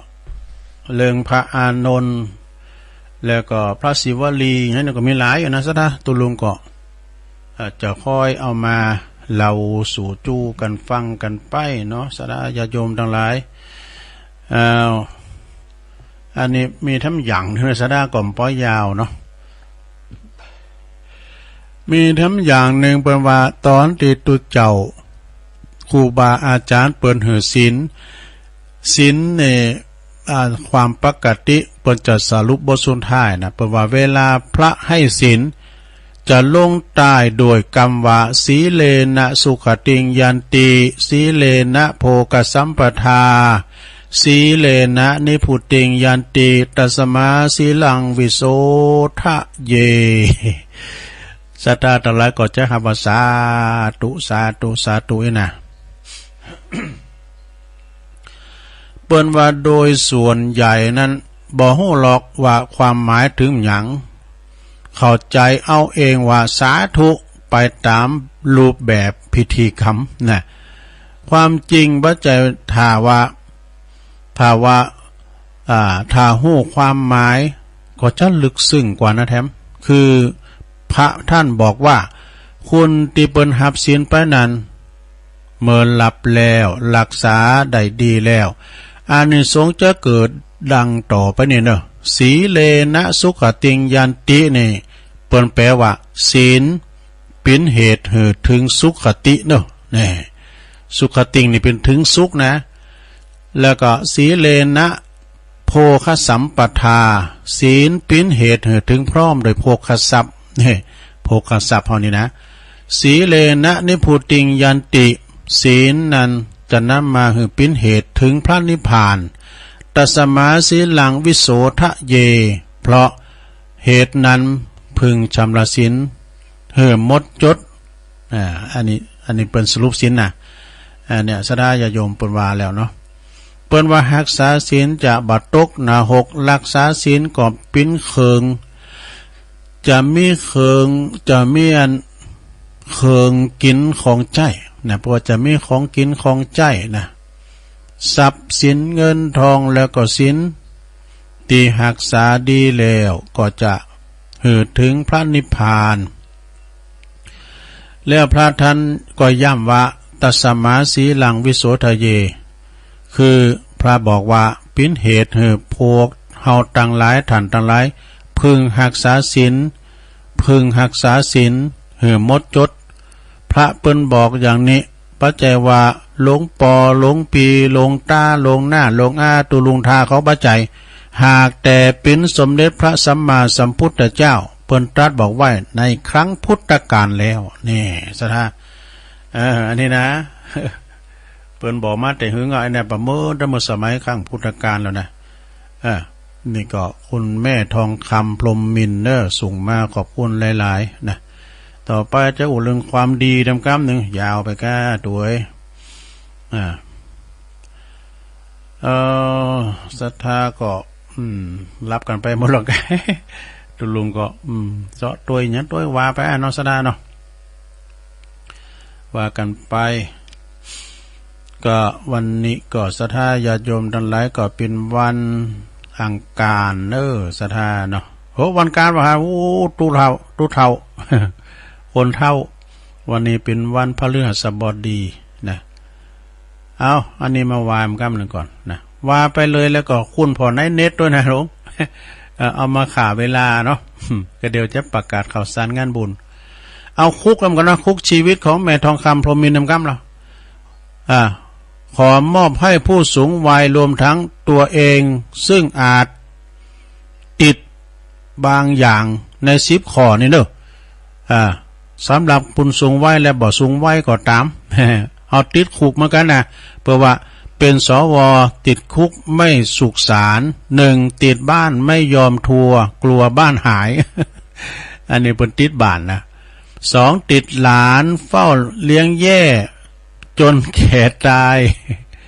เรื่องพระอานนท์แล้วก็พระศิวลีนั่นก็มีหลายอยู่นะศรัทธาตุลุงก็จะค่อยเอามาเล่าสู่จู้กันฟังกันไปเนาะศรัทธาญาติโยมทั้งหลายอันนี้มีทั้งอย่างที่ศรัทธาก่อมป้อยยาวเนาะมีทั้งอย่างหนึ่งเป็นว่าตอนที่ตุเจ้าครูบาอาจารย์เปิดหือศีลในความปกติเปิดจะสรุปบทสุดท้ายนะเป็นว่าเวลาพระให้ศีลจะลงใต้โดยกรรมว่าสีเลนะสุขติงยันติสีเลนะโภกสัมปทาสีเลนะนิพุติงยันติตัสมาสีลังวิโสทะเยสัตตาตะไลก็จะหาภาษาตุสาตุสาตุนะเปิ้นว่าโดยส่วนใหญ่นั้นบ่ฮู้หรอกว่าความหมายถึงหยังเข้าใจเอาเองว่าสาธุไปตามรูปแบบพิธีกรรมนะความจริงบ่ใจถ้าฮู้ความหมายก็จะลึกซึ้งกว่านะแท้คือพระท่านบอกว่าคุณที่เปิ้นรับศีลไปนั้นเมื่อหลับแล้วรักษาได้ดีแล้วอานิสงส์จะเกิดดังต่อไปนี่เนอะสีเลนะสุขติงยันตินี่เปิ้นแปลว่าศีลเป็นเหตุให้ถึงสุขติเนอะนี่สุขติงนี่เป็นถึงสุขนะแล้วก็สีเลนะโภคสัมปทาศีลเป็นเหตุให้ถึงพร้อมโดยโภคทรัพย์นี่โภคทรัพย์เฮานี่นะสีเลนะนิพุติงยันติศีลนั้นจะนำมาให้เป็นเหตุถึงพระนิพพานตัสมาสีลังวิโสทะเยเพราะเหตุนั้นพึงชำระศีลหมดจดอันนี้เป็นสรุปศีลนะเนี่ยศรัทธาญาติโยมเปิ้นว่าแล้วเนาะเปิ้นว่ารักษาศีลจะบัดตกหน้าหกรักษาศีลก็ปิ้นเคิงจะมีเคิงจะมีอันเคิงกินของใจนะเพราะจะมีของกินของใจนะทรัพย์สินเงินทองแล้วก็ศีลที่รักษาดีแล้วก็จะถึงพระนิพพานแล้วพระท่านก็ย้ำว่าตัสมาสีลังวิโสทะเยคือพระบอกว่าเป็นเหตุให้พวกเฮาตั้งหลายท่านตั้งหลายพึงรักษาศีลหมดจดพระเปิ้นบอกอย่างนี้ปัจจัยว่าหลงปอหลงปีหลงตาหลงหน้าหลงอาตุลุงทาเขาปัจจัยหากแต่เป็นสมเด็จพระสัมมาสัมพุทธเจ้าเปิ้นตรัสบอกไว้ในครั้งพุทธกาลแล้วนี่ศรัทธาอันนี้นะเปิ้นบอกมาแต่หึงไอ้เนี่ยประเมินตั้งแต่สมัยครั้งพุทธกาลแล้วนะนี่ก็คุณแม่ทองคำพรหมมินเนอร์ส่งมาขอบคุณหลายๆนะต่อไปจะอุเรื่องความดีดำกำหนึ่งยาวไปก้าตัวศรัทธาก็รับกันไปหมดหรอกตุลุงก็เจาะตัวอย่างตัวว่าไปเนาะศรัทธาเนาะว่ากันไปก็วันนี้ก็ศรัทธาญาติโยมทั้งหลายก็เป็นวันอังคารศรัทธาเนาะโหวันการว่าโอ้ตู้เท่าคนเท่าวันนี้เป็นวันพฤหัสบดีนะเอาอันนี้มาวายมันกันหนึ่งก่อนนะว่าไปเลยแล้วก็คุณพอในเน็ตด้วยนะหลวง เอามาข่าเวลาเนาะก็เดี๋ยวจะประกาศข่าวสารงานบุญเอาคุกกันก่อนนะคุกชีวิตของแม่ทองคำพรหมินทร์นำกำเราขอมอบให้ผู้สูงวัยรวมทั้งตัวเองซึ่งอาจติดบางอย่างใน10 ข้อนี่เด้อสำหรับผู้สูงวัยและบ่สูงวัยก็ตามเอาติดคุกเหมือนกันนะเพราะว่าเป็นสวติดคุกไม่สุขสาร1ติดบ้านไม่ยอมทัวร์กลัวบ้านหาย อันนี้เป็นติดบ้านนะ2ติดหลานเฝ้าเลี้ยงแย่จนแก่ตาย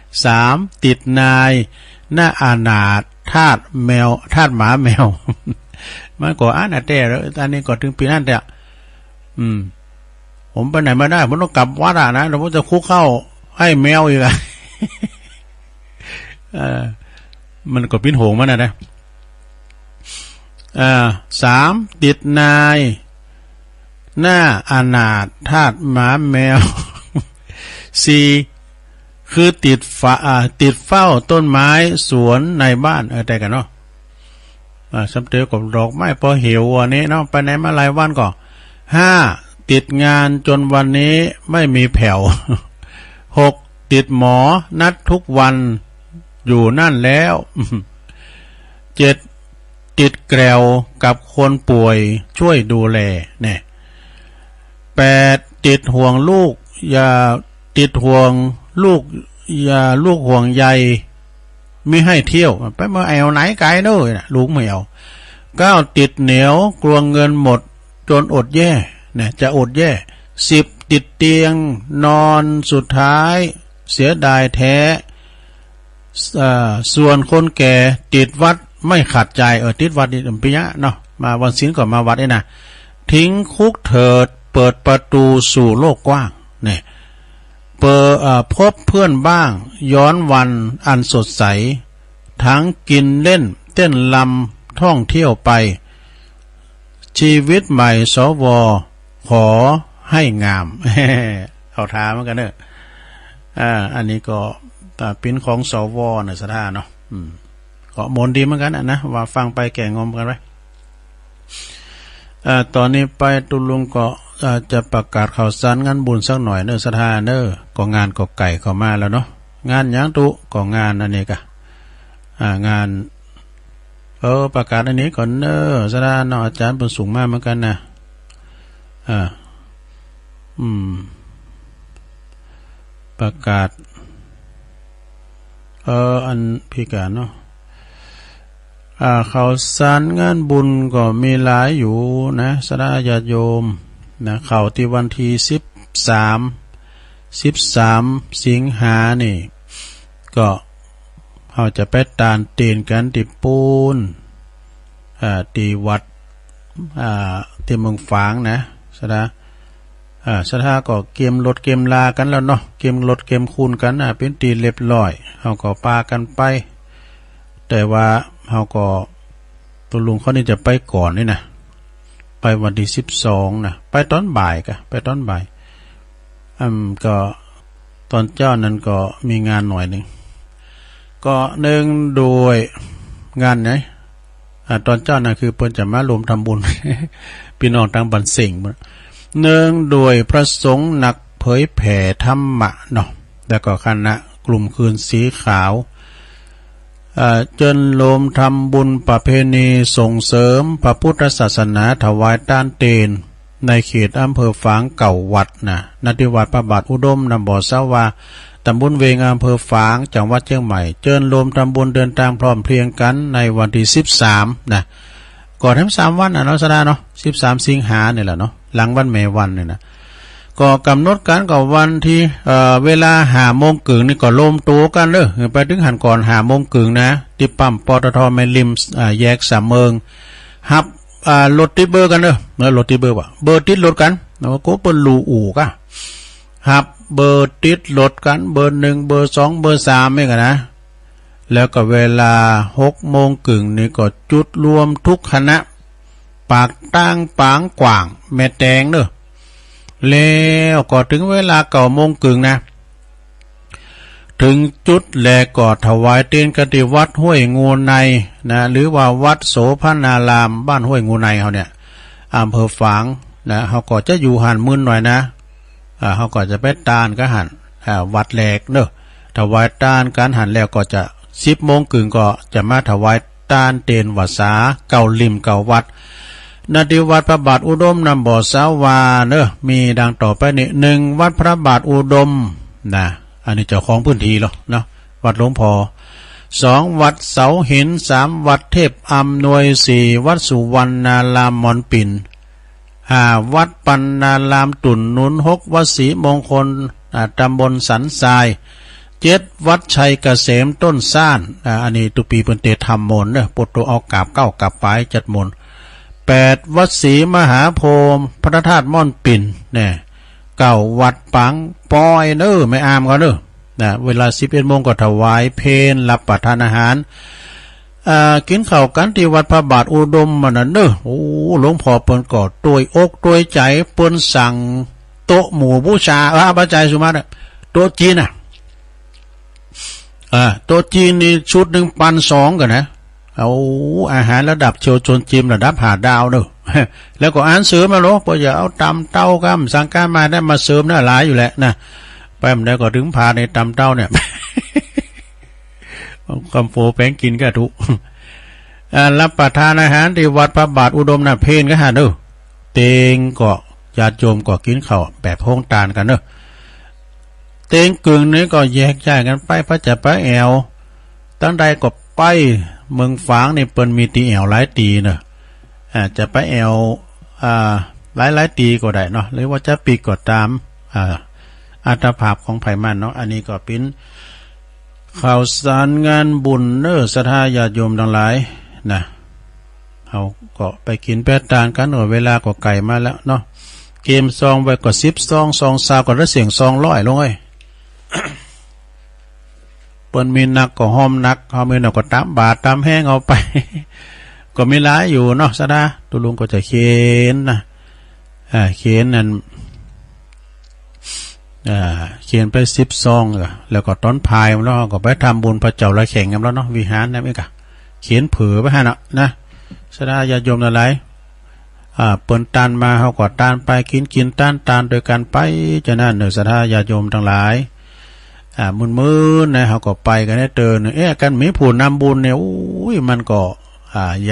3ติดนายหน้าอานาถทาสแมวทาสหมาแมว มันก็อ่านแต่แล้วอันนี้ก็ถึงปีนั้นแต่ผมไปไหนมาได้ผมต้องกลับวัดนะแล้วผมจะคุกเข้าให้แมวอีกอะมันก็ปิ้นโหงมันนะ3ติดนายหน้าอนาถทาสหมาแมว4คือติดเฝ้าต้นไม้สวนในบ้านแต่กันเนาะสำเร็จกับดอกไม้พอเหี่ยววันนี้เนาะไปไหนมาหลายวันก็5ติดงานจนวันนี้ไม่มีแผ่ว6ติดหมอนัดทุกวันอยู่นั่นแล้ว7ติดแกรวกับคนป่วยช่วยดูแลเนี่ย8ติดห่วงลูกอย่าติดห่วงลูกอย่าลูกห่วงใยไม่ให้เที่ยวไปเมื่อแอวไหนไกลเน้อลูกไม่เอา9ติดเหนียวกลัวเงินหมดจนอดแย่เนี่ยจะอดแย่10ติดเตียงนอนสุดท้ายเสียดายแท้ส่วนคนแก่ติดวัดไม่ขัดใจติดวัดนี่ปิยะเนาะมาวันศีลก่อนมาวัดนี่นะทิ้งคุกเถิดเปิดประตูสู่โลกกว้างเนี่ยพบเพื่อนบ้างย้อนวันอันสดใสทั้งกินเล่นเต้นลำท่องเที่ยวไปชีวิตใหม่สวขอให้งาม เขาท้าเหมือนกันเนอะอันนี้ก็เป็นของสวในสถานเนาะก็มนดีเหมือนกันนะว่าฟังไปแก่งอมกันไว้ตอนนี้ไปตุลุงก็จะประกาศข่าวสารงานบุญสักหน่อยเนอะสถานเนอะก็งานก็ไก่เข้ามาแล้วเนาะงานยังตุก็งานอันนี้กะงานประกาศอันนี้ก่อนเนอะสถานเนาะอาจารย์เป็นสูงมากเหมือนกันนะประกาศอันพิการเนาะข่าวสารงานบุญก็มีหลายอยู่นะสดาญาติโยมนะข่าวที่วันที่13สิงหานี่ก็เราจะไปตานเตียนกันที่ปูนที่วัดที่เมืองฝางนะสดาสถาก็เกมรถเกมลากันแล้วเนาะเกมรถเกมคูณกันเป็นตีเรียบร้อยเขาก็ปากันไปแต่ว่าเขาก็ตัวลุงเขานี่จะไปก่อนนี่นะไปวันที่12นะไปตอนบ่ายก็ไปตอนบ่ายก็ตอนเจ้านั้นก็มีงานหน่อยหนึ่งก็หนึ่งโดยงานไหนตอนเจ้านั้นคือเพิ่นจะมารวมทำบุญ พี่น้องทางบันเสิงเนื่องโดยพระสงฆ์หนักเผยแผ่ธรรมะเนาะแล้วก็คณะกลุ่มคืนสีขาวจนโลมทำบุญประเพณีส่งเสริมพระพุทธศาสนาถวายต้านเตนในเขตอำเภอฝางเก่าวัดนะณที่วัดพระบาทอุดมนำบ่อสาวาตำบลเวงอำเภอฝางจังหวัดเชียงใหม่เจิญโลมทำบุญเดินทางพร้อมเพรียงกันในวันที่13นะก่อนทั้ง3วันเนาะสดาเนาะ13สิงหาเนี่ยแหละเนาะหลังวันแม่วันเนี่ยนะก็กำหนดการกับวันที่เวลา5 โมงครึ่งนี่ก็รวมตัวกันเด้อไปถึงหันก่อน5 โมงครึ่งนะที่ปั๊มปตท.แม่ริมแยกสามเมืองฮับรถติดเบอร์กันเด้อรถติดเบอร์ว่ะเบอร์ติดรถกันแล้วก็เปิ้นรูอู่กะฮับเบอร์ติดรถกันเบอร์1เบอร์2เบอร์3นี่กันนะแล้วก็เวลา6 โมงครึ่งนี่ก็จุดรวมทุกคณะปากตั้งปางกว่างแม่แตงเด้อแล้วก็ถึงเวลา9 โมงครึ่งนะ ถึงจุดแลก่อถวายเตียนกติวัดห้วยงูในนะหรือว่าวัดโสภณารามบ้านห้วยงูในเขาเนี่ยอำเภอฝางนะเขาก็จะอยู่หันมึนหน่อยนะเขาก็จะไปตานก็หันวัดแหลกเนอะถวายตานการหันแล้วก็จะ10 โมงกึ่งก็จะมาถวายตานเตนวัดสาเก่าริมเก่าวัดนาทีวัดพระบาทอุดมนำบ่อสาวาเนอะมีดังต่อไปนี่1วัดพระบาทอุดมนะอันนี้เจ้าของพื้นที่หรอเนาะวัดหลวงพ่อ2วัดเสาหิน3วัดเทพอำนวย4วัดสุวรรณารามมอนปิ่น5วัดปันนารามตุ่นนุน6วัดศรีมงคลตำบลสันทราย7วัดชัยเกษมต้นซ่านอันนี้ตุปีเป็นเตธรรมมนต์เนอะปตุเอากราบเก้ากราบไปจัดมนต์8วัดศรีมหาโพธิ์พระธาตุม่อนปิ่นเนี่ย9วัดปังปอยเนอะไม่อามก็เนอะเวลา11 โมงก็ถวายเพลรับประทานอาหารกินข้าวกันที่วัดพระบาทอุดมมันนั่นเนอะโอ้หลวงพ่อเปิ้นก็ตัวยอกตัวยใจเปิ้นสั่งโต๊ะหมู่บูชาพระใจสุมาเนี่ยโต๊ะจีนโต๊ะจีนนี่ชุด1,200กันนะเอาอาหารระดับเชียวชนจิมระดับ5 ดาวเนอะแล้วก็อ่านเสริมมาโลเพราะอย่าเอาตำเต้ากัมสังการมาได้มาเสริมน่าหลายอยู่แหละนะไปมันได้ก็ถึงพาในตำเต้าเนี่ยคำโฟแป้งกินก็ทุกรับประทานอาหารที่วัดพระบาทอุดมน่ะเพนก็หาเนอะเตงก็ญาติโยมก็กินข้าวแบบโฮงตานกันเนอะเตงกึ่งนี้ก็แยกย้ายกันไปพระจะไปแอวตั้งใดก็ไปเมืองฝางนี่เปิ้นมีตีแอวหลายตีเนอะจะไปแอวหลายตีก็ได้เนาะหรือว่าจะปีก็ตามอัตภาพของไผมันเนาะอันนี้ก็เป็นข่าวสารงานบุญเนอศรัทธาญาติโยมทั้งหลายนะเอาก็ไปกินแปดตานกันเวลาก็ไก่มาแล้วเนาะเกมซองไว้ก็10 ซอง20ก็ได้เสียง200ลงเอ้ย เปิ้นมีนักก็ห้อมนักเฮามีนักก็ตามบาทตามแห้งเอาไป ก็มีหลายอยู่เนาะซะนะตุลุงก็จะเขียนนะเขียนนั่นเขียนไป10 ซองแล้วก็ต้นพายแล้วก็ไปทำบุญพระเจ้าละแข่งกันแล้วเนาะวิหารนะมั้ยกะเขียนเผือไปให้นะซะนะญาติโยมทั้งหลายเปิ้นตานมาเฮาก็ตานไปกินตานโดยกันไปจะนั่นเด้อศรัทธาญาติโยมทั้งหลายมื้อๆนะเฮาก็ไปกันได้เตือนกันมีผู้นำบุญเนี่ยอุ้ยมันก็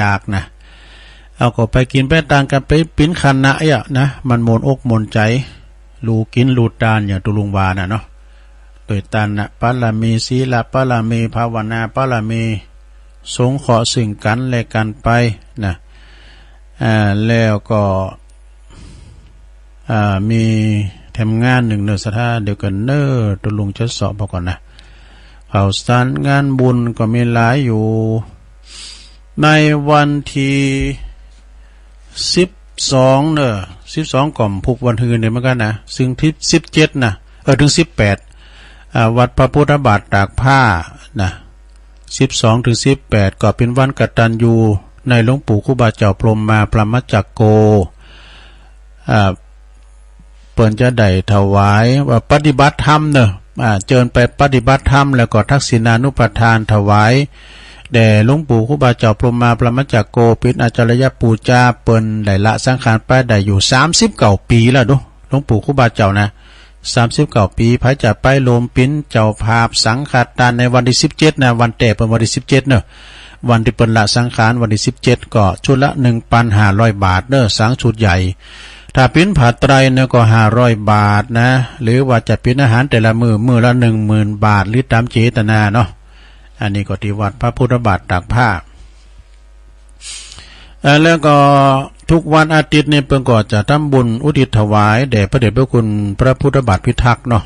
ยากนะเอาก็ไปกินไปตานกันไปปิ้นคันนะนะมันมนอกมนใจลูกินลูตานอย่างตุลุงวาน่ะเนาะโดยตานนะปะละมีศีลปะละมีภาวนาปะละมีสงเคราะห์ซึ่งกันและกันไปนะแล้วก็มีทำงานหนึ่งเนอศรัทธาเดียวกันเนอตุลุงจะสอบบอกก่อนนะข่าวสารงานบุญก็มีหลายอยู่ในวันที่12เนอะ12ก่อมพุกวันฮืนเนี่ยเหมือนกันนะซึ่งที่17นะถึง18วัดพระพุทธบาทตากผ้านะ12ถึง18ก็เป็นวันกตัญญูในหลวงปู่ครูบาเจ้าพรหมมาปรมาจักโกเปิ้นจะได้ถวายว่าปฏิบัติธรรมเนอะเจิญไปปฏิบัติธรรมแล้วก็ทักษิณานุปทานถวายแด่หลวงปู่ครูบาเจ้าพรหมมาปรมาจักโกเป็นอาจารยปูจาเปิ้นได้ละสังขารไปได้อยู่39 ปีแล้วดูหลวงปู่ครูบาเจ้านะ39 ปีพระจะไปโลมปิ้นเจ้าภาพสังฆทานในวันที่17นะวันแต่เป็นวันที่17เนอะวันที่เปิ้นละสังขารวันที่17ก็ชุดละ 1,500 บาทเด้อสังชุดใหญ่ถ้าปิ้นผ้าไตรเนี่ยก็500 บาทนะหรือว่าจะปิ้นอาหารแต่ละมื้อละ 10,000 บาทหรือตามเจตนาเนาะอันนี้ก็ที่วัดพระพุทธบาทตากผ้าแล้วก็ทุกวันอาทิตย์เนี่ยเพิ่นก็จะทำบุญอุทิศถวายแด่พระเดชพระคุณพระพุทธบาทพิทักษ์เนาะ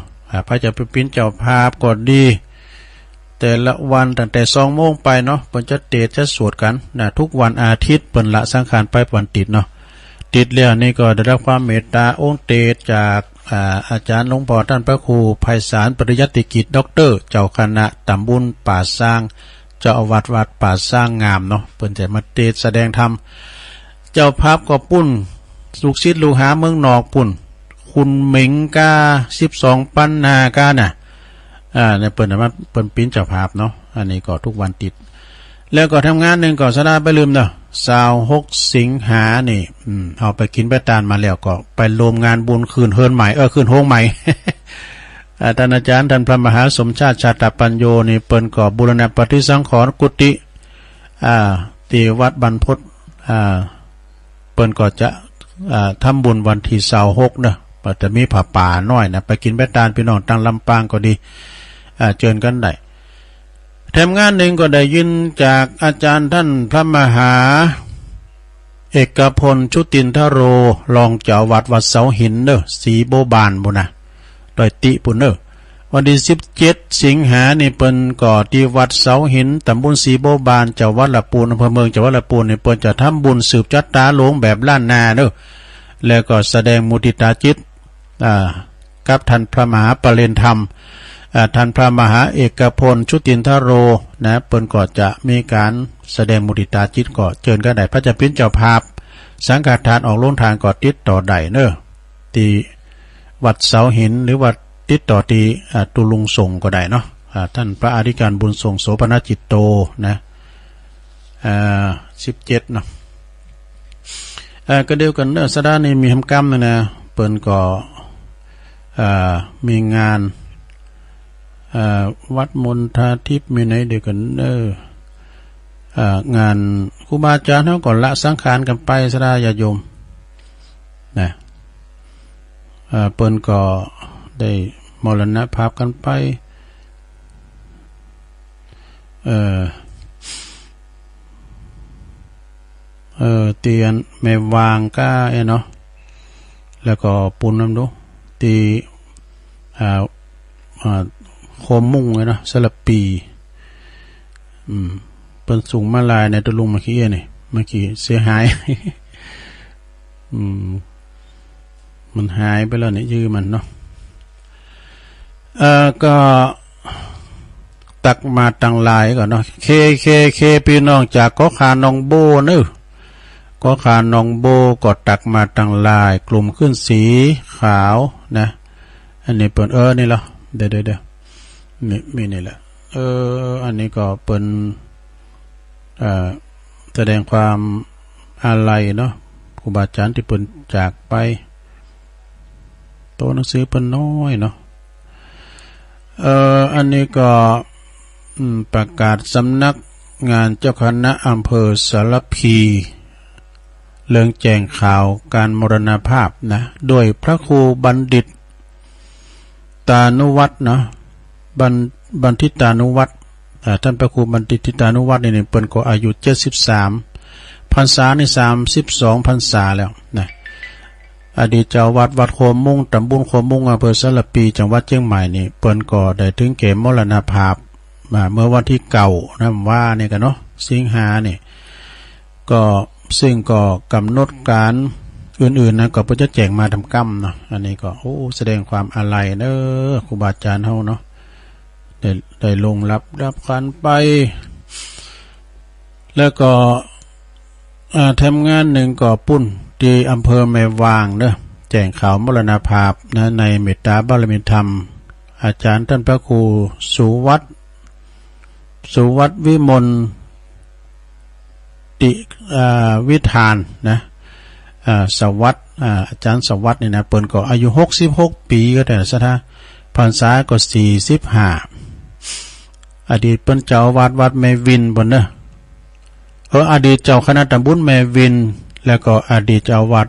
พระเจ้าปิ้นเจ้าภาพก็ดีแต่ละวันตั้งแต่2 โมงไปเนาะเพิ่นจะเทศน์จะสวดกันนะทุกวันอาทิตย์เปิ้นละสังขารไปวันติดเนาะติดแล้วนี่ก็ได้รับความเมตตาองค์เตศจากอาจารย์หลวงพ่อท่านพระครูไพศาลปริยัติกิจด็อกเตอร์เจ้าคณะตำบลป่าสร้างเจ้าอาวาสวัดป่าสร้างงามเนาะเพิ่นจะมาเทศแสดงธรรมเจ้าภาพก็ปุ้นลูกศิษย์ลูกหาเมืองนอกปุ้นคุณเหม็งกา12 ปันนากาน่ะ ในเปิดมาเปิดปิ้นเจ้าภาพเนาะอันนี้ก็ทุกวันติดแล้วก็ทำงานหนึ่งก็สดาไปลืมเนาะ26 สิงหานี่เอาไปกินไปตานมาแล้วก็ไปรวมงานบุญคืนเฮินใหม่คืนโฮงใหม่ ท่านอาจารย์ท่านพระมหาสมชาติชาตปัญโยนี่เปิ้นก็บูรณะปฏิสังขรณ์กุฏิที่วัดบรรพตเปิ้นก็จะทำบุญวันที่26เนาะจะมีผ้าป่าน้อยนะไปกินไปตานพี่น้องตั้งลำปางก็ดีเชิญกันได้ทำงานหนึ่งก็ได้ยินจากอาจารย์ท่านพระมหาเอกพลชุตินทโรรองเจ้าวัดเสาหินเด้อศรีโบบานบุนะโดยติปุนเด้อวันที่17 สิงหานี่เปิ้นก่อที่วัดเสาหินตำบลศรีโบบานจังหวัดละปูนอำเภอเมืองจังหวัดละปูนนี่เปิ้นจะทำบุญสืบจัตตาหลวงแบบล้านนาเด้อแล้วก็แสดงมุทิตาจิตกับท่านพระมหาปเรนธรรมท่านพระมหาเอกพลชุตินทโรนะเปิ้นก็จะมีการแสดงมุทิตาจิตก็เชิญกันได้พระเจ้าพิณเจ้าภาพสังฆทานออกโรงทานก็ติดต่อได้เด้อที่วัดเสาหินหรือวัดติดต่อที่ตุลุงส่งก็ได้เนาะท่านพระอธิการบุญส่งโสภณจิตโตนะ17เนาะก็เดียวกันเด้อสดานี่มีทำกรรมนะเปิ้นก็มีงานวัดมณฑาทิพย์มีไหนเดียวกันงานครูบาอาจารย์เขาก่อนละสังขารกันไปสดาญาโยมนะเปิ้นก็ได้มรณภาพกันไปเตียนแม่วางก้าเนาะแล้วก็ปูนน้ำดูตีโคมมุ่งเลยเนาะสลับปีเป็นสูงมาลายในตะลุงเมื่อกี้นี่เมื่อกี้เสียหาย มันหายไปแล้วเนี่ยยื้อมันเนาะก็ตักมาตังลายก่อนเนาะเคพี่น้องจากก็ขานองโบเนอะก็ขานองโบก็ตักมาตังลายกลุ่มขึ้นสีขาวนะอันนี้เปิดนี่เหรอเดี๋ยวมีนี่แหละอันนี้ก็เป็นแสดงความอาลัยเนาะครูบาอาจารย์ที่เปิ่นจากไปโตหนังสือเปิ่นน้อยเนาะอันนี้ก็ประกาศสำนักงานเจ้าคณะอำเภอสารพีเรื่องแจ้งข่าวการมรณภาพนะโดยพระครูบัณฑิตตานุวัฒน์เนาะบัณฑิตานุวัฒน์ท่านพระครูบัณฑิตานุวัฒน์นี่เปิ้นก็อายุ73 พรรษานี่32 พรรษาแล้วนะอดีตเจ้าวัดโคมมุ่งตำบลโคมมุ่งอำเภอสารพีจังหวัดเชียงใหม่นี่เปิ้นก็ได้ถึงแก่มรณภาพเมื่อวันที่9นะว่านี่กันเนาะสิงหานี่ก็ซึ่งก็กำหนดการอื่นๆนะก็เพิ่นจะแจ้งมาทำกรรมเนาะอันนี้ก็แสดงความอาลัยเด้อครูบาอาจารย์เฮาเนาะได้ลงรับขันไปแล้วก็ทำงานหนึ่งก็ปุ้นที่อำเภอแม่วางเด้อแจ้งข่าวมรณภาพนะในเมตตาบารมีธรรมอาจารย์ท่านพระครูสุวัตวิมลติวิธานนะสวัสดิ์อาจารย์สวัสดิ์นี่นะเปิ้นก็อายุ66 ปีก็แต่สถาพรรษาก็45อดีตเปิ้นเจ้าวัดแม่วินบ่เด้ออดีตเจ้าคณะตำบลแม่วินแล้วก็อดีตเจ้าวัด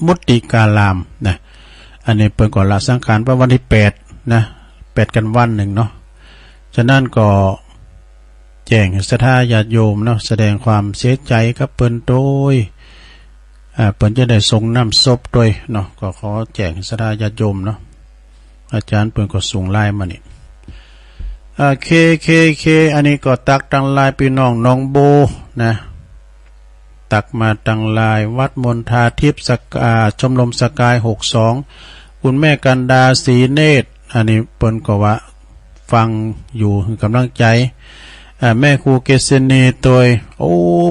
มุติการามนะอันนี้เปิ้นก็ละสังขารวันที่8นะ8กันวันหนึ่งเนาะฉะนั้นก็แจ้งศรัทธาญาติโยมเนาะแสดงความเสียใจกับเปิ้นโดยเปิ้นจะได้ส่งน้ำศพด้วยเนาะก็ขอแจ้งศรัทธาญาติโยมเนาะอาจารย์เปิ้นก็ส่งไลน์มานี่เคอันนี้ก็ตักตังลายพี่น้องน้องโบนะตักมาตังลายวัดมณฑาทิพย์ชมรมสกาย62คุณแม่กันดาศรีเนตรอันนี้เปิ้นก็ว่าฟังอยู่กำลังใจแม่ครูเกษณีตัว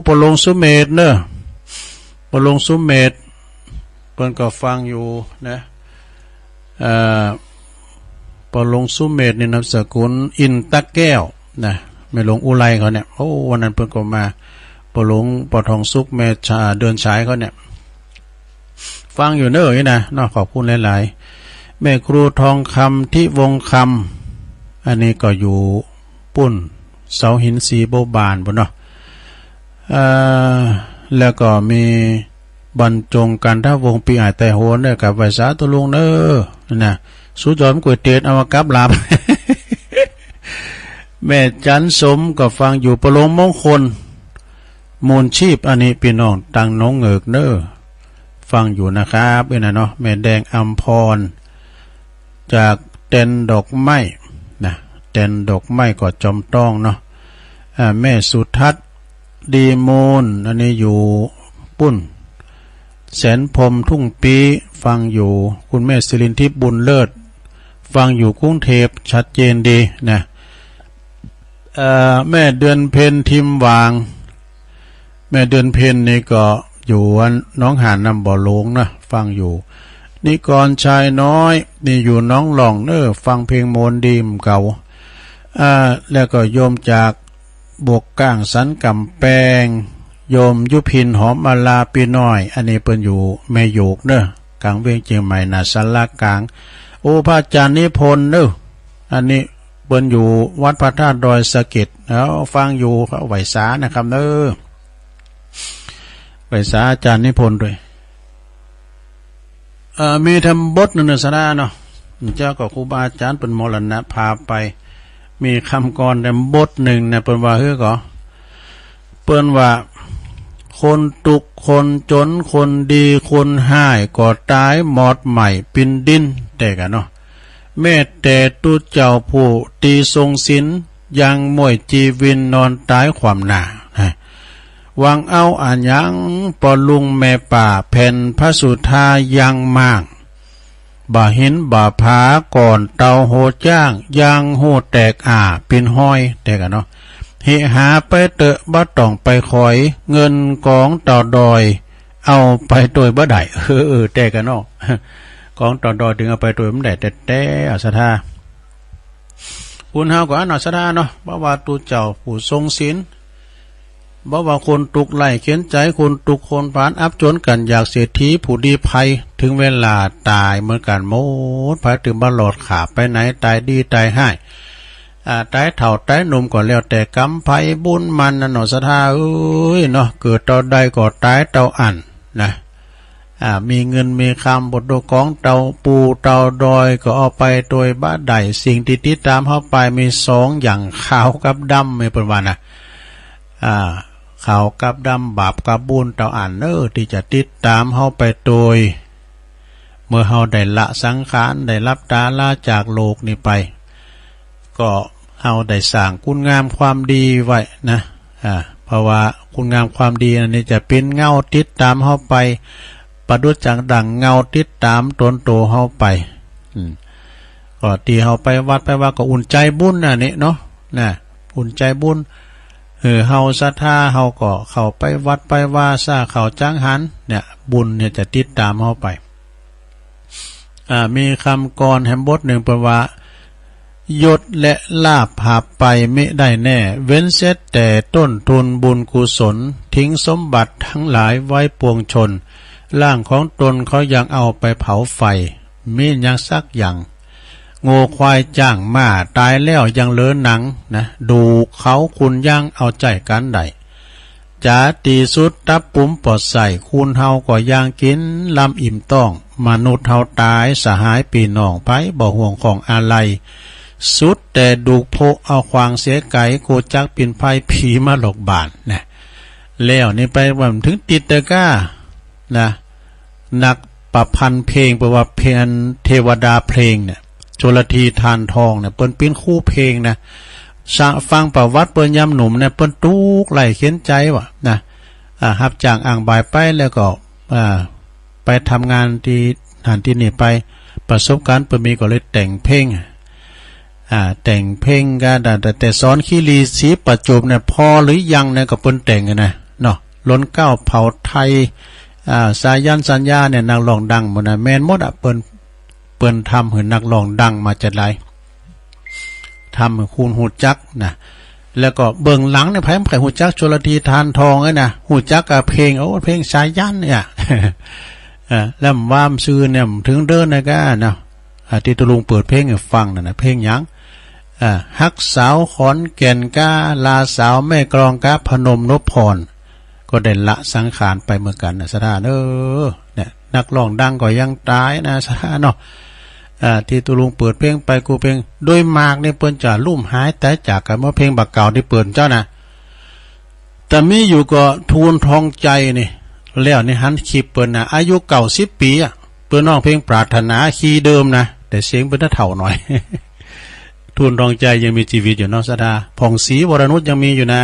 ปลงสุเมธเนอะปลงสุเมธเปิ้นก็ฟังอยู่นะ ปอหลวงสุเมธนี่นามสกุลอินตะแก้วนะแม่หลวงอุไรเขาเนี่ยโอ้วันนั้นเพิ่นก็มาปอหลวงปอทองสุขแม่ชาเดินฉายเขาเนี่ยฟังอยู่เน้อนี่นะเนาะขอบคุณหลายๆแม่ครูทองคำที่วงคำอันนี้ก็อยู่ปุ้นเสาหินสีโบบานบ่เนาะแล้วก็มีบรรจงกันถ้าวงปีอาจแต่โหนเนี่ยกับไวสาตุลุงเน้อนะสุจอมก๋วยเตี๋ยวเอามากับลาบ แม่จันสมก็ฟังอยู่ประโลมมงคลมูลชีพอันนี้พี่น้องตังน้องเงิกเน้อฟังอยู่นะครับเนาะแม่แดงอัมพรจากเต็นดอกไม้นะเต็นดอกไม้ก็จอมต้องเนาะแม่สุทัศน์ดีมูลอันนี้อยู่ปุ้นแสนพรมทุ่งปีฟังอยู่คุณแม่ศิรินทิพย์บุญเลิศฟังอยู่กรุงเทพชัดเจนดีนะแม่เดือนเพ็ญทิมวางแม่เดือนเพ็ญนี่ก็อยู่น้องหานนำบ่อหลวงนะฟังอยู่นิกรชายน้อยนี่อยู่น้องหล่องเน้อฟังเพลงโมนดีมเก่าแล้วก็โยมจากบวกก้างสันกำแปงโยมยุพินหอมมาลาปีน้อยอันนี้เปิ้นอยู่แม่โยกเน้อกลางเวียงเชียงใหม่น่ะศาลากลางโอ้พระอาจารย์นิพนธ์เน้ออันนี้เปิ้นอยู่วัดพระธาตุดอยสะเก็ดแล้วฟังอยู่ไหวสานะครับเน้อไหวสาอาจารย์นิพนธ์ด้วยมีทำบทนึงสนะเนาะเจ้าก็ครูบาอาจารย์เป็นมรณะพาไปมีคำกรทำบทหนึ่งเนี่ยเปิ้นว่าเฮ้ยก็เปิ้นว่าคนตุกคนจนคนดีคนห้ายก็ตายหมอดใหม่ปินดินแต่กันเนาะแม่แต่ตุเจ้าผู้ตีทรงศิลยังมวยจีวินนอนตายความหนาวังเอาอ่านยังปอลุงแม่ป่าแผ่นพระสุธายังมากบ่เห็นบ่ผาก่อนเตาโหจ้างยังโหแตกเป็นห้อยแต่กันเนาะเหหาไปเตอะบ่ต้องไปคอยเงินกองต่อดอยเอาไปโดยบ่ได้แต่กันเนาะกองต่อดอยถึงเอาไปโดยมันได้แต่อัศธาคุณเฮาก็อันอัศธาเนาะบ่ว่าตูเจ้าผู้ทรงศีลบ่ว่าคนตุกไล่เขียนใจคนตุกคนผานอับจนกันอยากเศรษฐีผู้ดีภัยถึงเวลาตายเหมือนกันหมดภัยถึงบ่หลอดขาไปไหนตายดีตายให้ตายเฒ่าตายหนุ่มก็แล้วแต่กรรมภัยบุญมันน่ะเนาะศรัทธาเอ้ยเนาะเกิดต่อใดก็ตายเต่าอันนะมีเงินมีคำบทโดของเต่าปูเต่าดอยก็เอาไปโดยบ้าใดสิ่งที่ติดตามเข้าไปมีสองอย่างขาวกับดำไม่เป็นว่านะขาวกับดำบาปกับบุญเต่าอันที่จะติดตามเข้าไปโดยเมื่อเฮาได้ละสังขารได้รับตาลาจากโลกนี้ไปก็เฮาได้สร้างคุณงามความดีไว้นะเพราะว่าคุณงามความดีอันนี้จะเป็นเงาติดตามเฮาไปประดุจจังดังเงาติดตามตนโตเฮาไปก็ที่เฮาไปวัดไปว่าก็อุ่นใจบุญอันนี้เนาะอุ่นใจบุญเฮาศรัทธาเฮาก็เข้าไปวัดไปว่าซาเข้าจังหันเนี่ยบุญเนี่ยจะติดตามเฮาไปมีคำกรแห่งบทหนึ่งแปลว่ายศและลาภหาไปไม่ได้แน่เว้นเสียแต่ต้นทุนบุญกุศลทิ้งสมบัติทั้งหลายไว้ปวงชนร่างของตนเขายังเอาไปเผาไฟมียังสักอย่างโง่ควายจ้างมาตายแล้วยังเลือหนังนะดูเขาคุณย่างเอาใจกันได้จ๋าตีสุดตับปุ่มปอดใส่คุณเฮาก็ย่างกินลำอิ่มต้องมนุษย์เฮาตายสหายปีน้องไปบ่ห่วงของอะไรสุดแต่ดูโพเอาควางเสียไก่โกจักปินไพ่ผีมาหลอกบานนะแล้วนี่ไปว่าถึงติดตะก้านะนักประพันธ์เพลงแปลว่าเพลงเทวดาเพลงเนี่ยโจรทีทานทองเนี่ยเปิ้นเป็นคู่เพลงนะฟังประวัติเปิ้นยามหนุ่มเนี่ยเปิ้นตุกไหลเขียนใจว่ะนะฮับจ้างอ่างบายไปแล้วก็ไปทำงานที่หันที่นี่ไปประสบการณ์เปิ้นมีก็เลยแต่งเพลงแต่งเพลงกันแต่สอนขี้ลีสีประจุบเนี่ยพอหรือยังเนี่ยก็เปิ้นแต่งกันนะเนาะล้นเก้าเผ่าไทยสายันสัญญาเนี่ยนักร้องดังหมดนะแม่นหมดเปิ้นทำให้นักร้องดังมาจัดหลาย ทำคูณหูจักนะแล้วก็เบื้องหลังเนี่ยไผ่หูจักชลธีทานทองไอ้นะหูจักกับเพลงเพลงสายยันเนี่ยแล้ววามซื้อเนี่ยถึงเดินนะก็นะที่ตุลุงเปิดเพลงให้ฟังนะเพลงยังฮักสาวขอนแก่นก้าลาสาวแม่กรองก้าพนมนพพรก็ได้ละสังขารไปเหมือนกันนะสถานเนี่ยนักร้องดังก็ยังตายนะสถานเนาะที่ตุลุงเปิดเพลงไปกูเพลงโดยมากเนี่ยเปิ้นจะลุ่มหายแต่จากกันเมื่อเพลงบักเก่าที่เปิดเจ้านะแต่มีอยู่ก็ทูลทองใจนี่แล้วนี่หันคลิปเปิ้นนะอายุเก่า10 ปีเปิ้นน้องเพลงปรารถนาคีย์เดิมนะแต่เสียงเปิ้นเฒ่าหน่อย ทูลทองใจยังมีชีวิตอยู่เนาะสดาผ่องศรีวรนุชยังมีอยู่นะ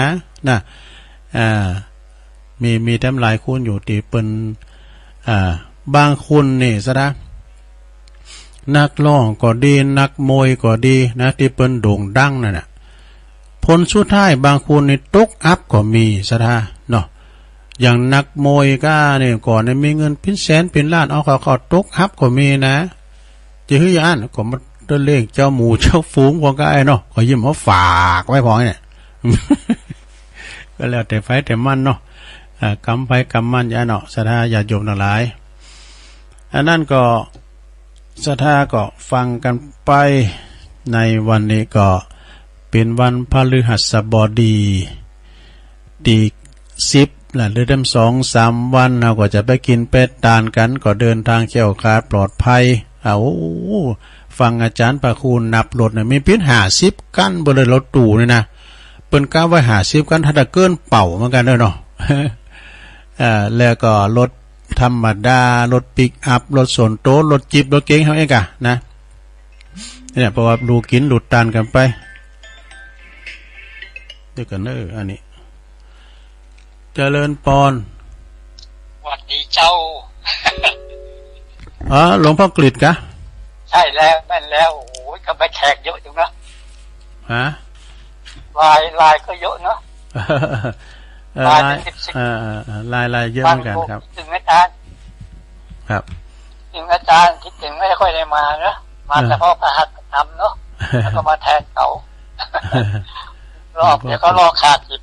มีแต้มหลายคนอยู่ที่เปิ้นบางคนนี่สดานักร้องก็ดีนักมวยก็ดีนะที่เปิ้นโด่งดังนั่นน่ะผลสุดท้ายบางคนนี่ตกอัพก็มีสดาเนาะอย่างนักมวยก็เนี่ยก่อนเนี่ยมีเงินเป็นแสนเป็นล้านเอาเขาตกอัพก็มีนะจะฮื้ออันก็มาเดินเล่งเจ้าหมูเจ้าฝูงพวกก็ไอ้เนาะก็ยิ้มว่าฝากไว้พอเนี่ย ก็แล้วแต่ไฟแต่มันเนาะกำไฟกำมันยาเนาะสดาอย่าโยมทั้งหลายอันนั้นก็ศรัทธาก็ฟังกันไปในวันนี้ก็เป็นวันพฤหัสบดีที่10และเดือน2-3 วันเราก็จะไปกินเป็ดตานกันก็เดินทางแข็งขาดปลอดภัยฟังอาจารย์ประคุณนับรถเนี่ยมีพิษ50 กั้นบนรถตู้นี่นะเปิ้นก้าวไว้50 กั้นถ้าจะเกินเป่าเหมือนกันเนาะ แล้วก็รถธรรมดารถปิกอัพรถส่วนโต๊ะรถจิบรถเก๋งเขาเองนะเนี่ยเพราะว่าดูกินหลุดตานกันไปด้วยกันอันนี้เจริญปอนวัสดีเจ้า หลวงพ่อกฤษกะใช่แล้วแม่นแล้วโอ้ยก็ไปแขกเยอะจังนะลายก็เยอะเนาะลายเยอะเหมือนกันครับถึงอาจารย์ครับถึงอาจารย์คิดถึงไม่ค่อยได้มาเนาะมาเฉพาะประหัตธรรมเนาะแล้วก็มาแทนเขารอบเดี๋ยวเขารอขาดอีก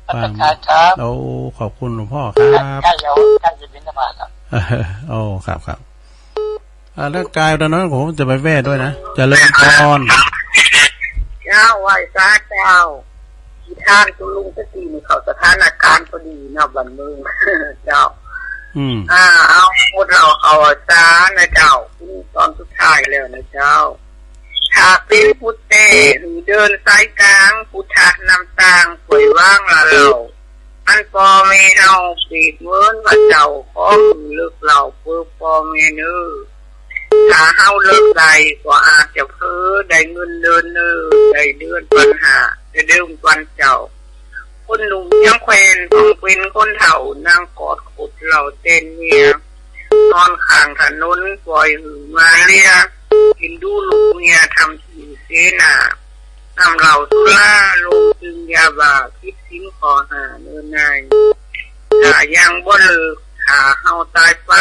อาจารย์ครับขอบคุณหลวงพ่อครับใกล้จะบิณฑบาตครับครับแล้วกายตอนนั้นผมจะไปแว่ด้วยนะจะเริ่มพรเจ้าไหว้ซาเจ้าที่ท่านตุลุงก็ตีมีเขาสถานการณ์พอดีนะบันเมืองเจ้าเอาพวกเราเอาซานะเจ้าตอนสุดท้ายแล้วนะเจ้าถ้าเป็นพุทธเตหรือเดินสายกลางพุทธะนำตางป่วยว่างละเราอันปอเมเอาปีกเวินว่าเจ้าของเลิกเราเพื่อปอเมเนอถ้าเฮาเลิกใดก็อาจจะเพ้อได้เงินเดินได้เดือนปัญหาได้เดิมวันเจ้าคนหนุ่มยังแควนต้องเป็นคนเฒ่านั่งกอดขุดเหล่าเต้นเมียนอนข้างถนนปล่อยหือมาเลียกินดูลูกเมียทำสีเสนานำเหล่าสุราลงจึงยาบาคิดทิ้งขอหาเนินนายถ้ายังบ่เลิกถ้าเฮาตายไป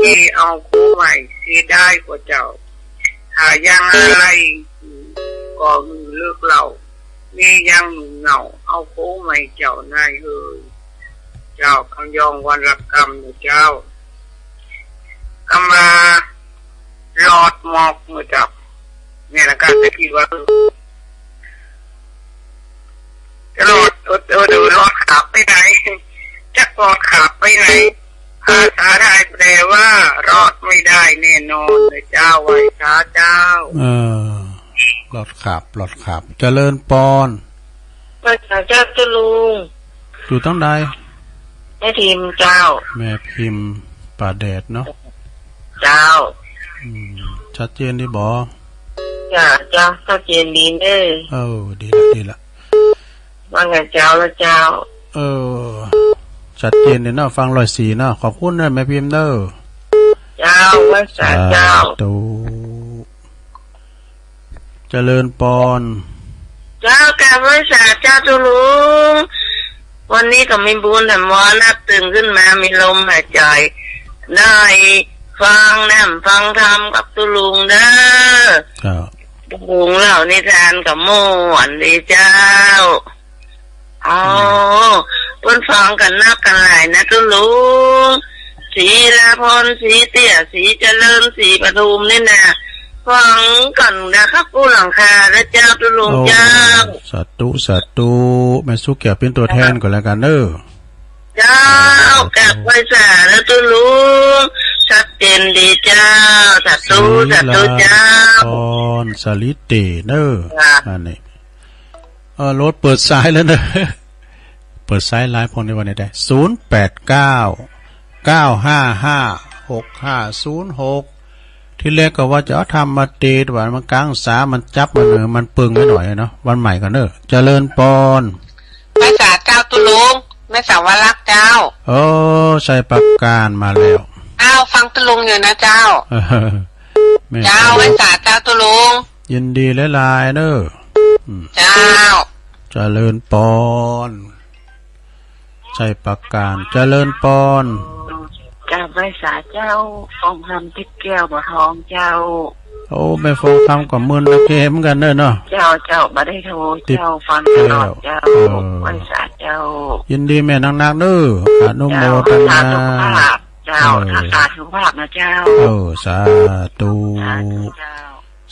ที่เอาคู่ใหม่เสียได้กว่าเจ้าถ้ายังอะไรก็มือเลิกเหล่ามียังเหงาเอาคู่ใหม่เจ้านายเฮยเจ้าคำยองวันรักกรรมเจ้ากำมาหลอดหมอกมือจับเนี่ยนะการตะกี้ว่าจะหลอดดูหลอดขับไปไหนจะหลอดขับไปไหนภาษาไทยแปลว่ารอดไม่ได้แน่นอนเลยเจ้าไว้ช้าเจ้าหลอดขับเจริญปอนภาษาเจ้าจะลุงอยู่ต้องได้แม่พิมพ์เจ้าแม่พิมพ์ป่าแดดเนาะเจ้าชัดเจนดีบอจ้าชัดเจนดีเด้อดีละว่าไงเจ้าแล้วเจ้าชัดเจนเนาะฟัง104เนาะขอบคุณนะแม่พิมพ์เด้อเจ้าว่าสาเจ้าตูเจริญปอนเจ้าการว่าสาเจ้าตุลุงวันนี้ก็มีบุญแต่มอนับตื่นขึ้นมามีลมหายใจได้ฟังธรรมกับตุลุงเด้อ ลุงเล่านิทานกับม่วนดีเจ้าอ๋อเพิ่นฟังกันนักกันหลายนะตุลุงศรีลาพรศรีเตี้ยศรีเจริญศรีปทุมนี่นะฟังกันนะครับผู้หลังคาและเจ้าตุลุงเจ้าสาธุแม่สุเกี่ยวเป็นตัวแทนก่อนแล้วกันเด้อเจ้ากับไว้สาและตุลุงชัดเจนดีเจ้าสาธุเจ้าพรสลิเตเด้ออันนี้รถเปิดสายแล้วเด้อเปิดสายไลฟ์พงในวันนี้ได้0899556506ที่แรกก็ว่าจะทำมาเตดว่ามันกลางสามันจับมันปึงไม่หน่อยเนาะวันใหม่กันเด้อเจริญปอนแม่สาเจ้าตุลุงแม่สาวรักเจ้าใส่ปากการมาแล้วฟังตุลุงอยู่นะเจ้าเจ้าแม่สาเจ้าตุลุงยินดีและลายเด้อเจ้าเจริญปอนใส่ปากการเจริญปอนกาบไว้สาเจ้าฟองคำติดแก้วบ่ทองเจ้าแม่ฟองคำกับมือนะเกมกันเด้อเนาะเจ้าบ่ได้โทรเจ้าฟังตลอดเจ้าไว้สาเจ้ายินดีแม่นักๆเด้ออนุโมทนาเจ้ารักษาสุขภาพนะเจ้าสาธุ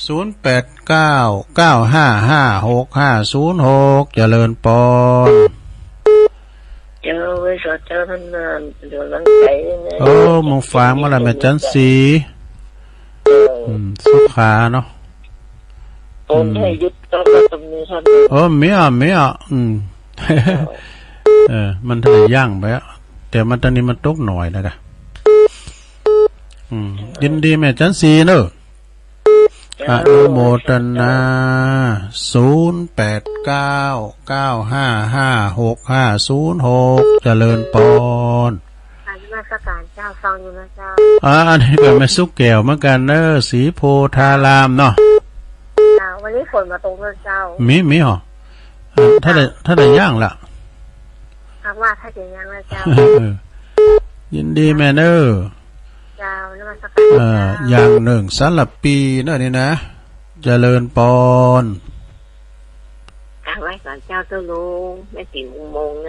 0899555656เจริญปอนเจ้าไว้สอดเจ้าท่านนานเดี๋ยวลังใจนะมองฟังเมื่อไรแม่จันสีสุขาเนาะต้นให้ยุดต้องตรงนี้ท่านเมียมันทะเลย่างไปแต่มันตอนนี้มันตกหน่อยนะกะยินดีแม่จันสีเนอะอนุโมทนา0899555656เจริญปอนราชการเจ้าฟังอยู่นะเจ้าอันนี้ก็แม่สุกแก้วเหมือนกันเนอะสีโพธารามเนาะวันนี้ฝนมาตกเลยเจ้ามีหรอถ้าได้ย่างล่ะครับว่าถ้าจะย่างแล้วเจ้ายินดีแม่เนอะเจ้านมัสการอย่างหนึ่งสลับปีเนอะนี่นะเจริญปอนกราบไหว้ก่อนเจ้าตุลุงแม่ติ๋มอุโมงค์เน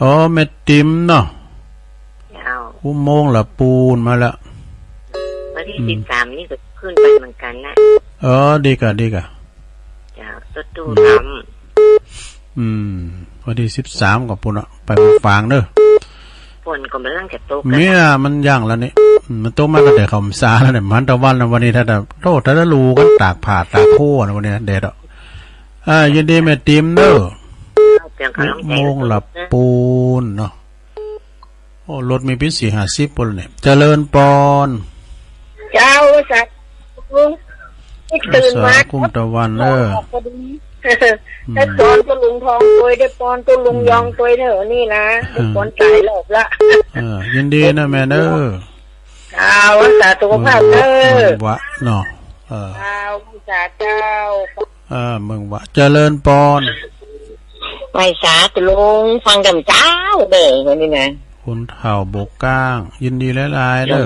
อะแม่ติ๋มเนาะอุโมงค์ละปูนมาละวันที่13นี่ก็ขึ้นไปเหมือนกันนะดีกะเจ้าตู้ทำวันที่13กับปุ่นอะไปฟังเด้อฝนก็มันร่างแก่โตเมียมันย่างแล้วนี่มันโตมากก็แต่เขาซาแล้วเนี่ยมันตะวันวันนี้ถ้าได้รู้กันตากผ่าตากโค่นะวันนี้เด็ดยินดีแม่ติ๋มเด้ออุโมงค์ละปูนเนาะรถมีพิษ450ปุ่นเนี่ยเจริญปอนเจ้าสัตว์ลุงตื่นมากุมตะวันถ้าตอนตัวลุงทองตัวได้ปอนตัวลุงยองตัวเถอะนี่นะได้ปอนตายหลบละยินดีนะแม่เด้อเจ้าสาธุภาพเด้อวะเนาะเจ้าสาเจ้ามึงวะเจริญปอนไว้สาธุลุงฟังกับเจ้าเด้อวันนี้นะคุณเถ่าบกก้างยินดีหลายๆเด้อ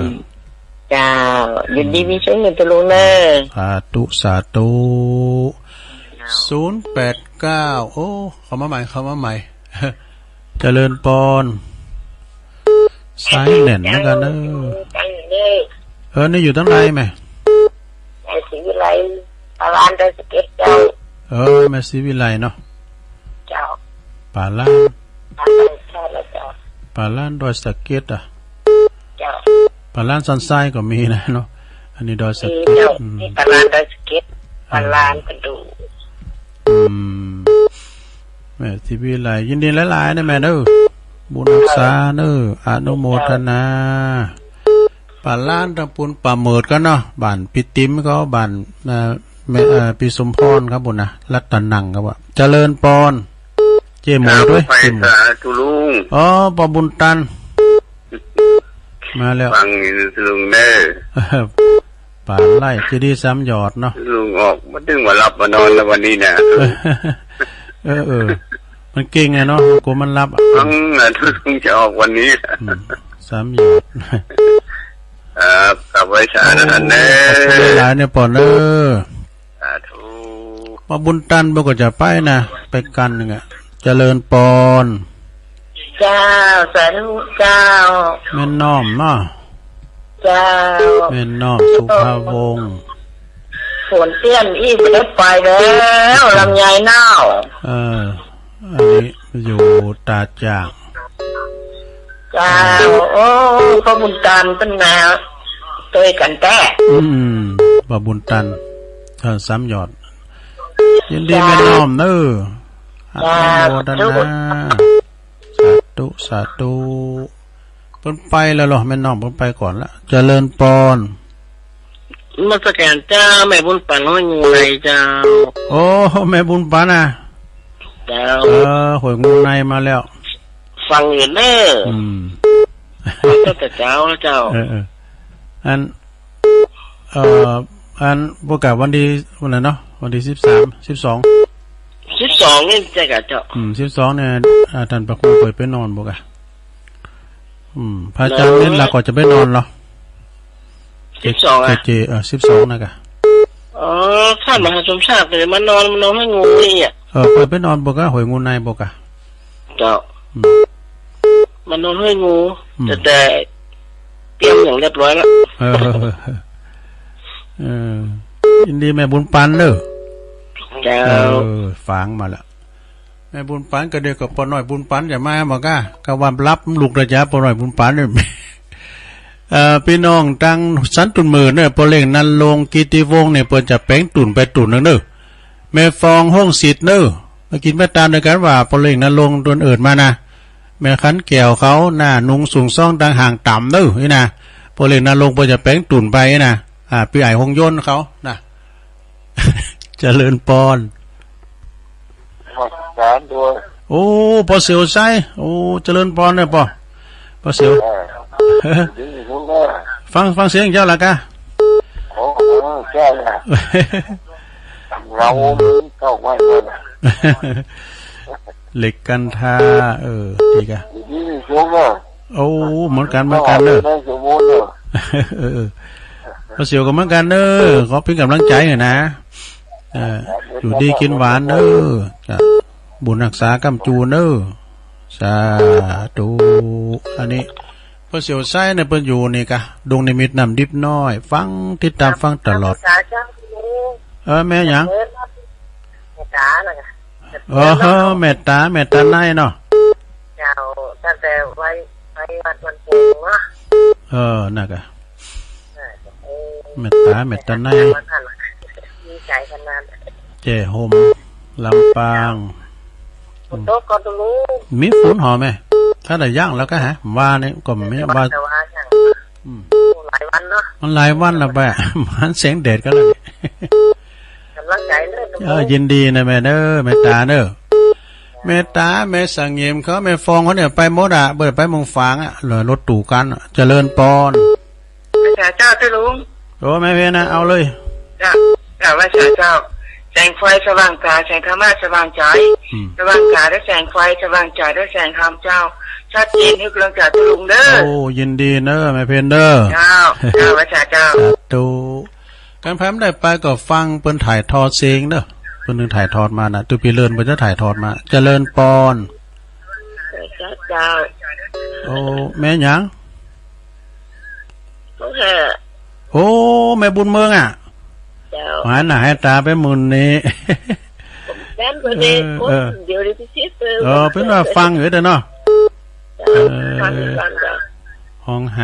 เจ้ายินดีมีเชิงเงินตุลุงเนอสาธุ089เข้ามาใหม่เจริญปอนสายแน่นเหมือนกันเด้อนี่อยู่ตั้งไหนแม่ศรีวิไลปาลานได้สเก็ตเจ้าแม่ศรีวิไลเนาะเจ้าปาล้านดอยสะเก็ดปาล้านซันไซก็มีนะเนาะอันนี้ดอยสะเก็ดนี่ปาล้านดอยสะเก็ดปาล้านกระดูแม่ศรีวิไลยินดีหลายๆนะแม่เด้อบุญรักษาเด้ออนุโมทนาปาล้านตะปุนป่าเมิดกันเนาะบ้านปิติมก็บ้านปีสมพรครับบุญนะรัตนังครับว่าเจริญปอนเจหมูด้วยเจหมูตุลุงปอบุญตันมาแล้วฟังลุงเด้อป่าไล่จะดีซ้ำหยอดเนาะลุงออกมาดึงมารับมานอนแล้ววันนี้เนี่ยมันเก่งไงเนาะกูมันรับฟังนะลุงจะออกวันนี้ซ้ำหยอดกลับไว้ชานะเด้อหลายเนี่ยปอนเด้อ มาบุญตันบ่ก็จะไปนะไปกันนึงอ่ะเจริญปอน เจ้าสาธุเจ้าแม่น้อมเนาะเจ้าแม่น้อมสุภาวงศ์ฝนเตี้ยนอีกได้ไปแล้วลำไยเน่าอันนี้อยู่ตาจากเจ้าโอ้พระบุญตันเป็นแนวเตยกันแต้พระบุญตันซ้ำยอดยินดีแม่น้อมเด้ออนุโมทนาสาธุเพิ่นไปแล้วหรอแม่น้อมเพิ่นไปก่อนละเจริญปอนมาสแกนเจ้าแม่บุญปันห้อยงูในเจ้าโอ้แม่บุญปันน่ะเจ้าหอยงูในมาแล้วฟังอยู่เด้อแต่เจ้าแล้วเจ้าอันประกาศวันที่วันไหนเนาะวันที่12นี่ใจกะเจ้า12เนี่ยท่านพระครูไปนอนบอกอ่ะพระอาจารย์เน้นหลักก่อนจะไปนอนเหรอ1212นะกะท่านมหาสมชาติเลยมานอนให้งูนี่อ่ะไปนอนบอกอ่ะหอยงูในบอกอ่ะเจ้ามันนอนให้งูแต่เตรียมอย่างเรียบร้อยแล้วยินดีแม่บุญปันเด้อเจ้าฝังมาแล้วแม่บุญปันก็เด็กกับปอน้อยบุญปันอย่ามาบอกอ่ะกะวันรับลูกระยะปอน้อยบุญปันเนี่ยพี่น้องตั้งสันตุนมือเนี่ยปอเล่งนันลงกิติวงเนี่ยเปิดจะแป้งตุ่นไปตุ่นนึงเด้อแม่ฟองห้องสิทธิ์เด้อมากินแม่ตามด้วยกันว่าปอเล่งนันลงตัวอื่นมานะแม่ขันแก้วเขาหน้านุงสูงซ่องต่างห่างต่ำเด้อนี่นะปอเล่งนันลงเปิดจะแป้งตุ่นไปนะพี่ไอ้หงยนเขานะเจริญปอนโอ้พอเสียวใส่โอ้เจริญปอนเนี่ยพอเสียวฟังเสียงเจ้าละกะโอ้เจ้าละเราเข้าไว้เหล็กกันทาดีกะโอ้เหมือนกันเด้อพอเสียวก็เหมือนกันเด้อขอเป็นกำลังใจหน่อยนะอยู่ดีกินหวานเด้อบุญรักษากำจูเด้อสาธุอันนี้พอเสียวไส้เนี่ยเพิ่นอยู่นี่กะดงนิมิตน้ำดิบน้อยฟังติดตามฟังตลอดแม่หยังแม่ตาน่ะแม่ตาในเนาะเจ้าตั้งแต่ไว้วัดวันปูเนาะน่ะกะแม่ตาในมีใจขนาดเจ้โฮมลำปางโตก็ตรู้มีฝนหอมไหมถ้าได้ย่างแล้วก็ฮะว่านี่ก็ไม่ว่าหลายวันเนาะมันหลายวันแล้วแม่มันเสียงเด็ดก็เลยกำลังใจเลยยินดีนะแม่เด้อแม่ตาเด้อแม่ตาแม่สังเงียมเขาแม่ฟองเขาเนี่ยไปโมดะเบิดไปมงฟางเหลือรถตู่กันเจริญปอนเจ้าที่ลุงโอ้แม่เพนะเอาเลยจ้าว่าเจ้าแสงไฟสว่างกายแสงธรรมะสว่างใจสว่างกายและแสงไฟสว่างใจและแสงธรรมเจ้าชัดเจนให้กำลังใจทุลุงเด้อโอ้ยินดีเด้อแม่เพนเด้อเจ้าว่าเจ้าตูการแพมได้ไปก็ฟังเปิ้นถ่ายทอดเสียงเด้อเปิ้นนึงถ่ายทอดมานะตุปีเลินเปิ้นจะถ่ายทอดมาเจริญปอนเจ้าโอ้แม่หยังโอ้แม่บุญเมืองอ่ะหาหน้าให้ตาไปมุนนี่เดี๋ยวดิพิเศษเป็นว่าฟังอยู่เด้อเนาะห้องห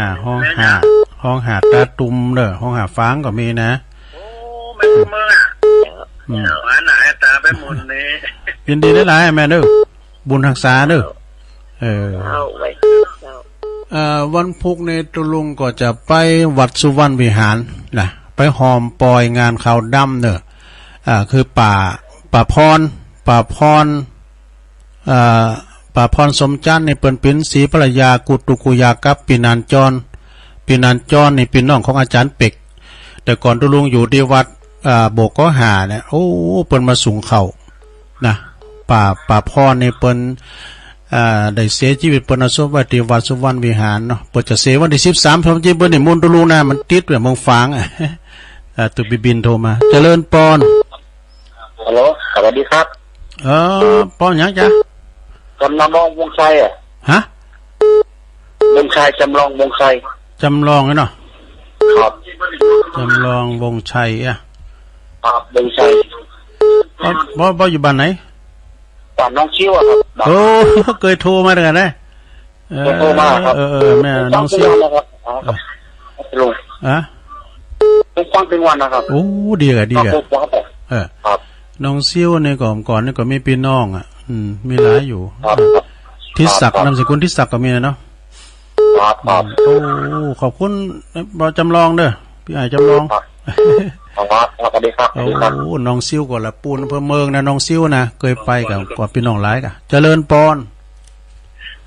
าตาตุ่มเด้อห้องหาฟังก็มีนะโอ้ไม่มาหาหน้าให้ตาไปมุนนี่ยินดีได้หลายแม่เด้อบุญรักษาเด้อวันพุธในตุลุงก็จะไปวัดสุวรรณวิหารนะไปหอมปล่อยงานข่าวดำเนอะคือป่าพรสมจันทร์ในเปิ้นเป็นศรีภรรยากุตุกุยากับปีนันจรนี่เป็นน้องของอาจารย์เป็กแต่ก่อนตุลุงอยู่ที่วัดโบกก็หาเนี่ยโอ้เปิ้นมาสูงเข่านะป่าพรในเปิ้นได้เสียชีวิตปนสมวัติวัดสุวรรณวิหารเนาะเปิดจะเสียวันที่13พร้อมจีเปิ้นนี่มุนตุลุงนะมันติดแบบมองฟางตุบิบินโทรมาเจริญปอน วัสดีครับป้อนยังจ้ะจำลองวงชัยอ่ะฮะวงชัยจำลองวงชัยจำลองเนาะครับจำลองวงชัยอ่ะครับวงชัยบ่อยู่บ้านไหนบ้านน้องชิวครับโอ้เคยโทรมาด้วยกันได้โทรมาครับแม่น้องชิวนะครับลุงฟังเป็นวันนะครับโอ้ดีกะครับน้องซิวในก่อนนี่ก็มีพี่น้องอ่ะมีหลายอยู่ทิศศักดิ์นามสกุลทิศศักดิ์ก็มีนะเนาะครับโอ้ขอบคุณบ่จำลองเด้อพี่อ้ายจำลองครับสวัสดีครับโอ้น้องซิวก็ละปูนอำเภอเมืองนะน้องซิวนะเคยไปกับพี่น้องหลายกะเจริญปอน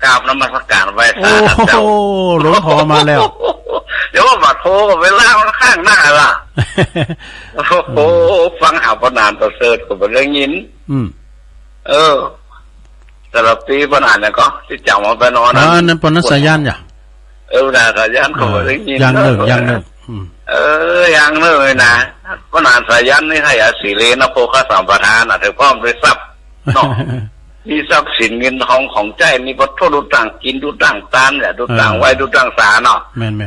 กราบนมัสการไว้โอ้หลวงพ่อมาแล้วเดี๋ยวมาโทรเวลาข้างหน้าล่ะโอ้โหฟังหาพนานต่อเสิร์ชก็บ่ได้ยินแต่ละปีพนานเนี่ยก็ที่จังมาไปนอนนั่นปนสายันจ้ะน่ะสายันก็บ่ได้ยินยังหนึ่งยังหนึ่งเลยนะพนานสายันนี่ให้อาศิเลนะโภคสัมปทานน่ะถือพร้อมด้วยทรัพย์เนาะมีทรัพย์สินเงินทองของใจมีวัตถุดูต่างกินดูต่างตานเนี่ยดูต่างไว้ดูต่างสาเนาะ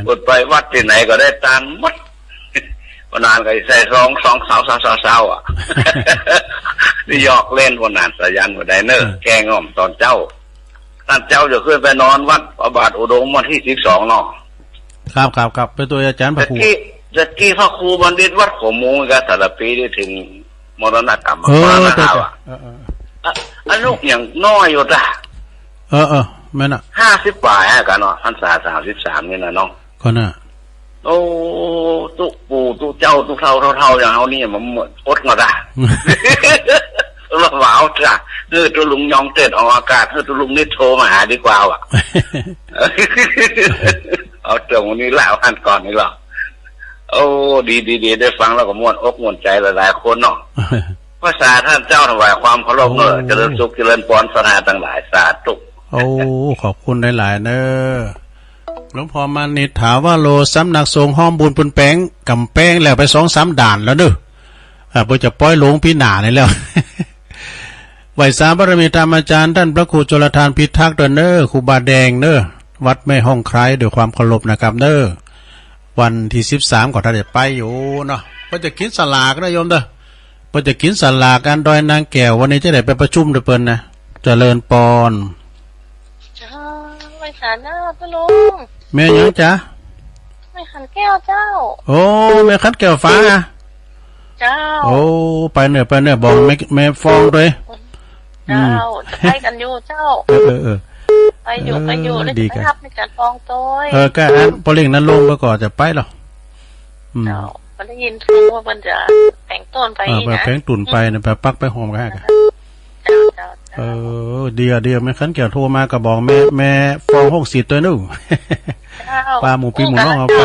กดไปวัดที่ไหนก็ได้ตานหมดนานก็ใส่สองสาวอ่ะนี่ยอกเล่นวันนานสายันวันใดเนอร์แกง่อมตอนเจ้าท่านเจ้าจะขึ้นไปนอนวัดพระบาทอุดมวันที่12เนาะครับเป็นตัวอาจารย์พระครูจะกี้พระครูบัณฑิตวัดขมูลกันแต่ละปีได้ถึงมรณกรรมมรณภาพอันลูกอย่างน้อยอยู่จ้ะแม่น่ะ50 ปลายกันเนาะพรรษา33นี่นะน้องก็น่ะโอ้ตุปู่ตุเจ้าตุเท่าอย่างเฮานี่มันหมดอดมาจ้ะเราว้าวจ้ะตัวลุงยองเต็ดออกอากาศตัวลุงนี่โทรมาหาดีกว่าอ่ะเอาตรงนี้แล้วอันก่อนนี่หรอโอ้ดีได้ฟังแล้วก็ม่วนอกม่วนใจหลายๆคนเนาะภาษาท่านเจ้าถวายความเคารพเนอะเจริญสุขเจริญปอนสนาต่างหลายสาธุโอ้ขอบคุณหลายๆเนอะหลวงพ่อมานิถาว่าโลสำนักสงฆ์ห้อมบุญปุนแป้งกำแป้งแล้วไป2-3 ด่านแล้วเนอะเพื่อจะปล่อยหลวงพี่หนาเลยแล้วไหวสาบารมีธรรมอาจารย์ท่านพระครูจุลธานพิทักษ์เนอะครูบาแดงเนอะวัดแม่ห้องใครด้วยความเคารพนะครับเนอะวันที่13ก็ถ้าได้ไปอยู่เนาะเพื่อจะกินสลากนะโยมเด้อเพื่อจะกินสลากกันดอยนางแก้ววันนี้จะได้ไปประชุมด้วยเปิ้นนะเจริญปอนไม่สาหน้าตะลุงแม่ยังจ๊ะไม่ขันแก้วเจ้าโอ้แม่ขันแก้วฟ้าอ่ะเจ้าโอ้ไปเนอะบอกแม่ฟองด้วยเจ้าไปกันอยู่เจ้าไปอยู่เลยไปทับในการฟองตัวก็อันพอเล่งนั้นลงไปก่อนจะไปหรอเจ้ามันได้ยินคือว่ามันจะแต่งต้นไปนะแผงตุ่นไปนะไปปักไปหอมกันเดียวแม่ขันแก้วโทรมาก็บอกแม่ฟองห้องสิทธิ์ตัวนึงปลาหมูปีหมูน้องเอาไป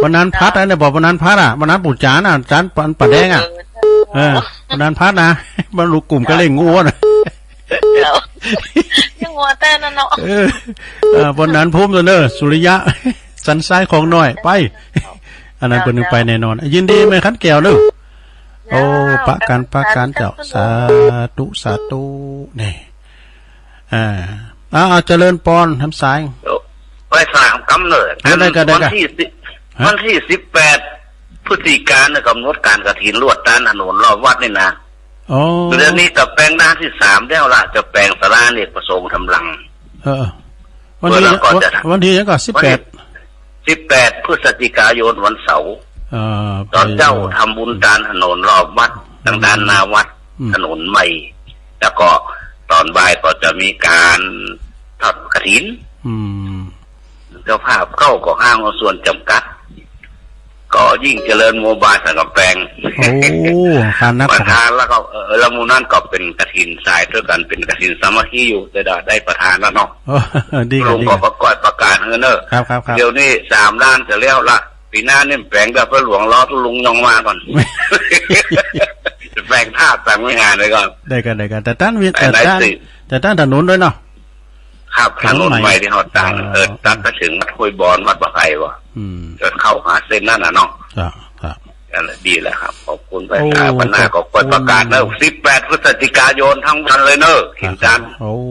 วันนั้นพัดอะไรบอกวันนั้นพัดวันนั้นปู่จานจานปลาแดงวันนั้นพัดนะบรรลุกลุ่มก็เล่งงูนะยังงัวแต่นั่นเนาะวันนั้นพุ่มตัวเนอสุริยะสันซ้ายของน้อยไปอันนั้นคนหนึ่งไปแน่นอนยินดีแม่ขันแก้วนึงโอ้ปะกันเจ้าสาธุนี่เจริญปอนทำสายไปสร้างกำเนิดวันที่18พฤศจิกายนกำหนดการกฐินลวดด้านถนนรอบวัดนี่นะเรื่องนี้กับแปลงด้านที่3แล้วล่ะจะแปลงศาลาเนกประสงค์ทำรังวันที่ยังก็18พฤศจิกายนวันเสาร์ตอนเจ้าทำบุญด้านถนนรอบวัดทางด้านหน้าวัดถนนใหม่แล้วก็ตอนบ่ายก็จะมีการทอดกฐินเจ้าภาพเข้าก็ห้างส่วนจำกัดก็ยิ่งเจริญโมบายสังกำแพงประธานแล้วก็ละมูนั่นก็เป็นกฐินสายด้วยกันเป็นกฐินสามัคคีอยู่ได้ประธานแล้วเนาะลุงก็ประกาศเนอะเดี๋ยวนี้3 ล้านจะเลี้ยวละปีหน้านี่แปลงแบบพระหลวงล้อทุลุงยองมาก่อนแปลงท่าแปลงไม่งานเลยก่อนได้กันแต่ต้านถนนด้วยเนาะครับถนนใหม่ที่เขาตั้งตัดไปถึงวัดห้วยบอนวัดบะไครวะจนเข้าหาเส้นนั่นน่ะเนาะ นั่นแหละดีแล้วครับขอบคุณไปวันหน้าก็เปิดประกาศเนอะ18 พฤศจิกายนทั้งวันเลยเนอะขินจัน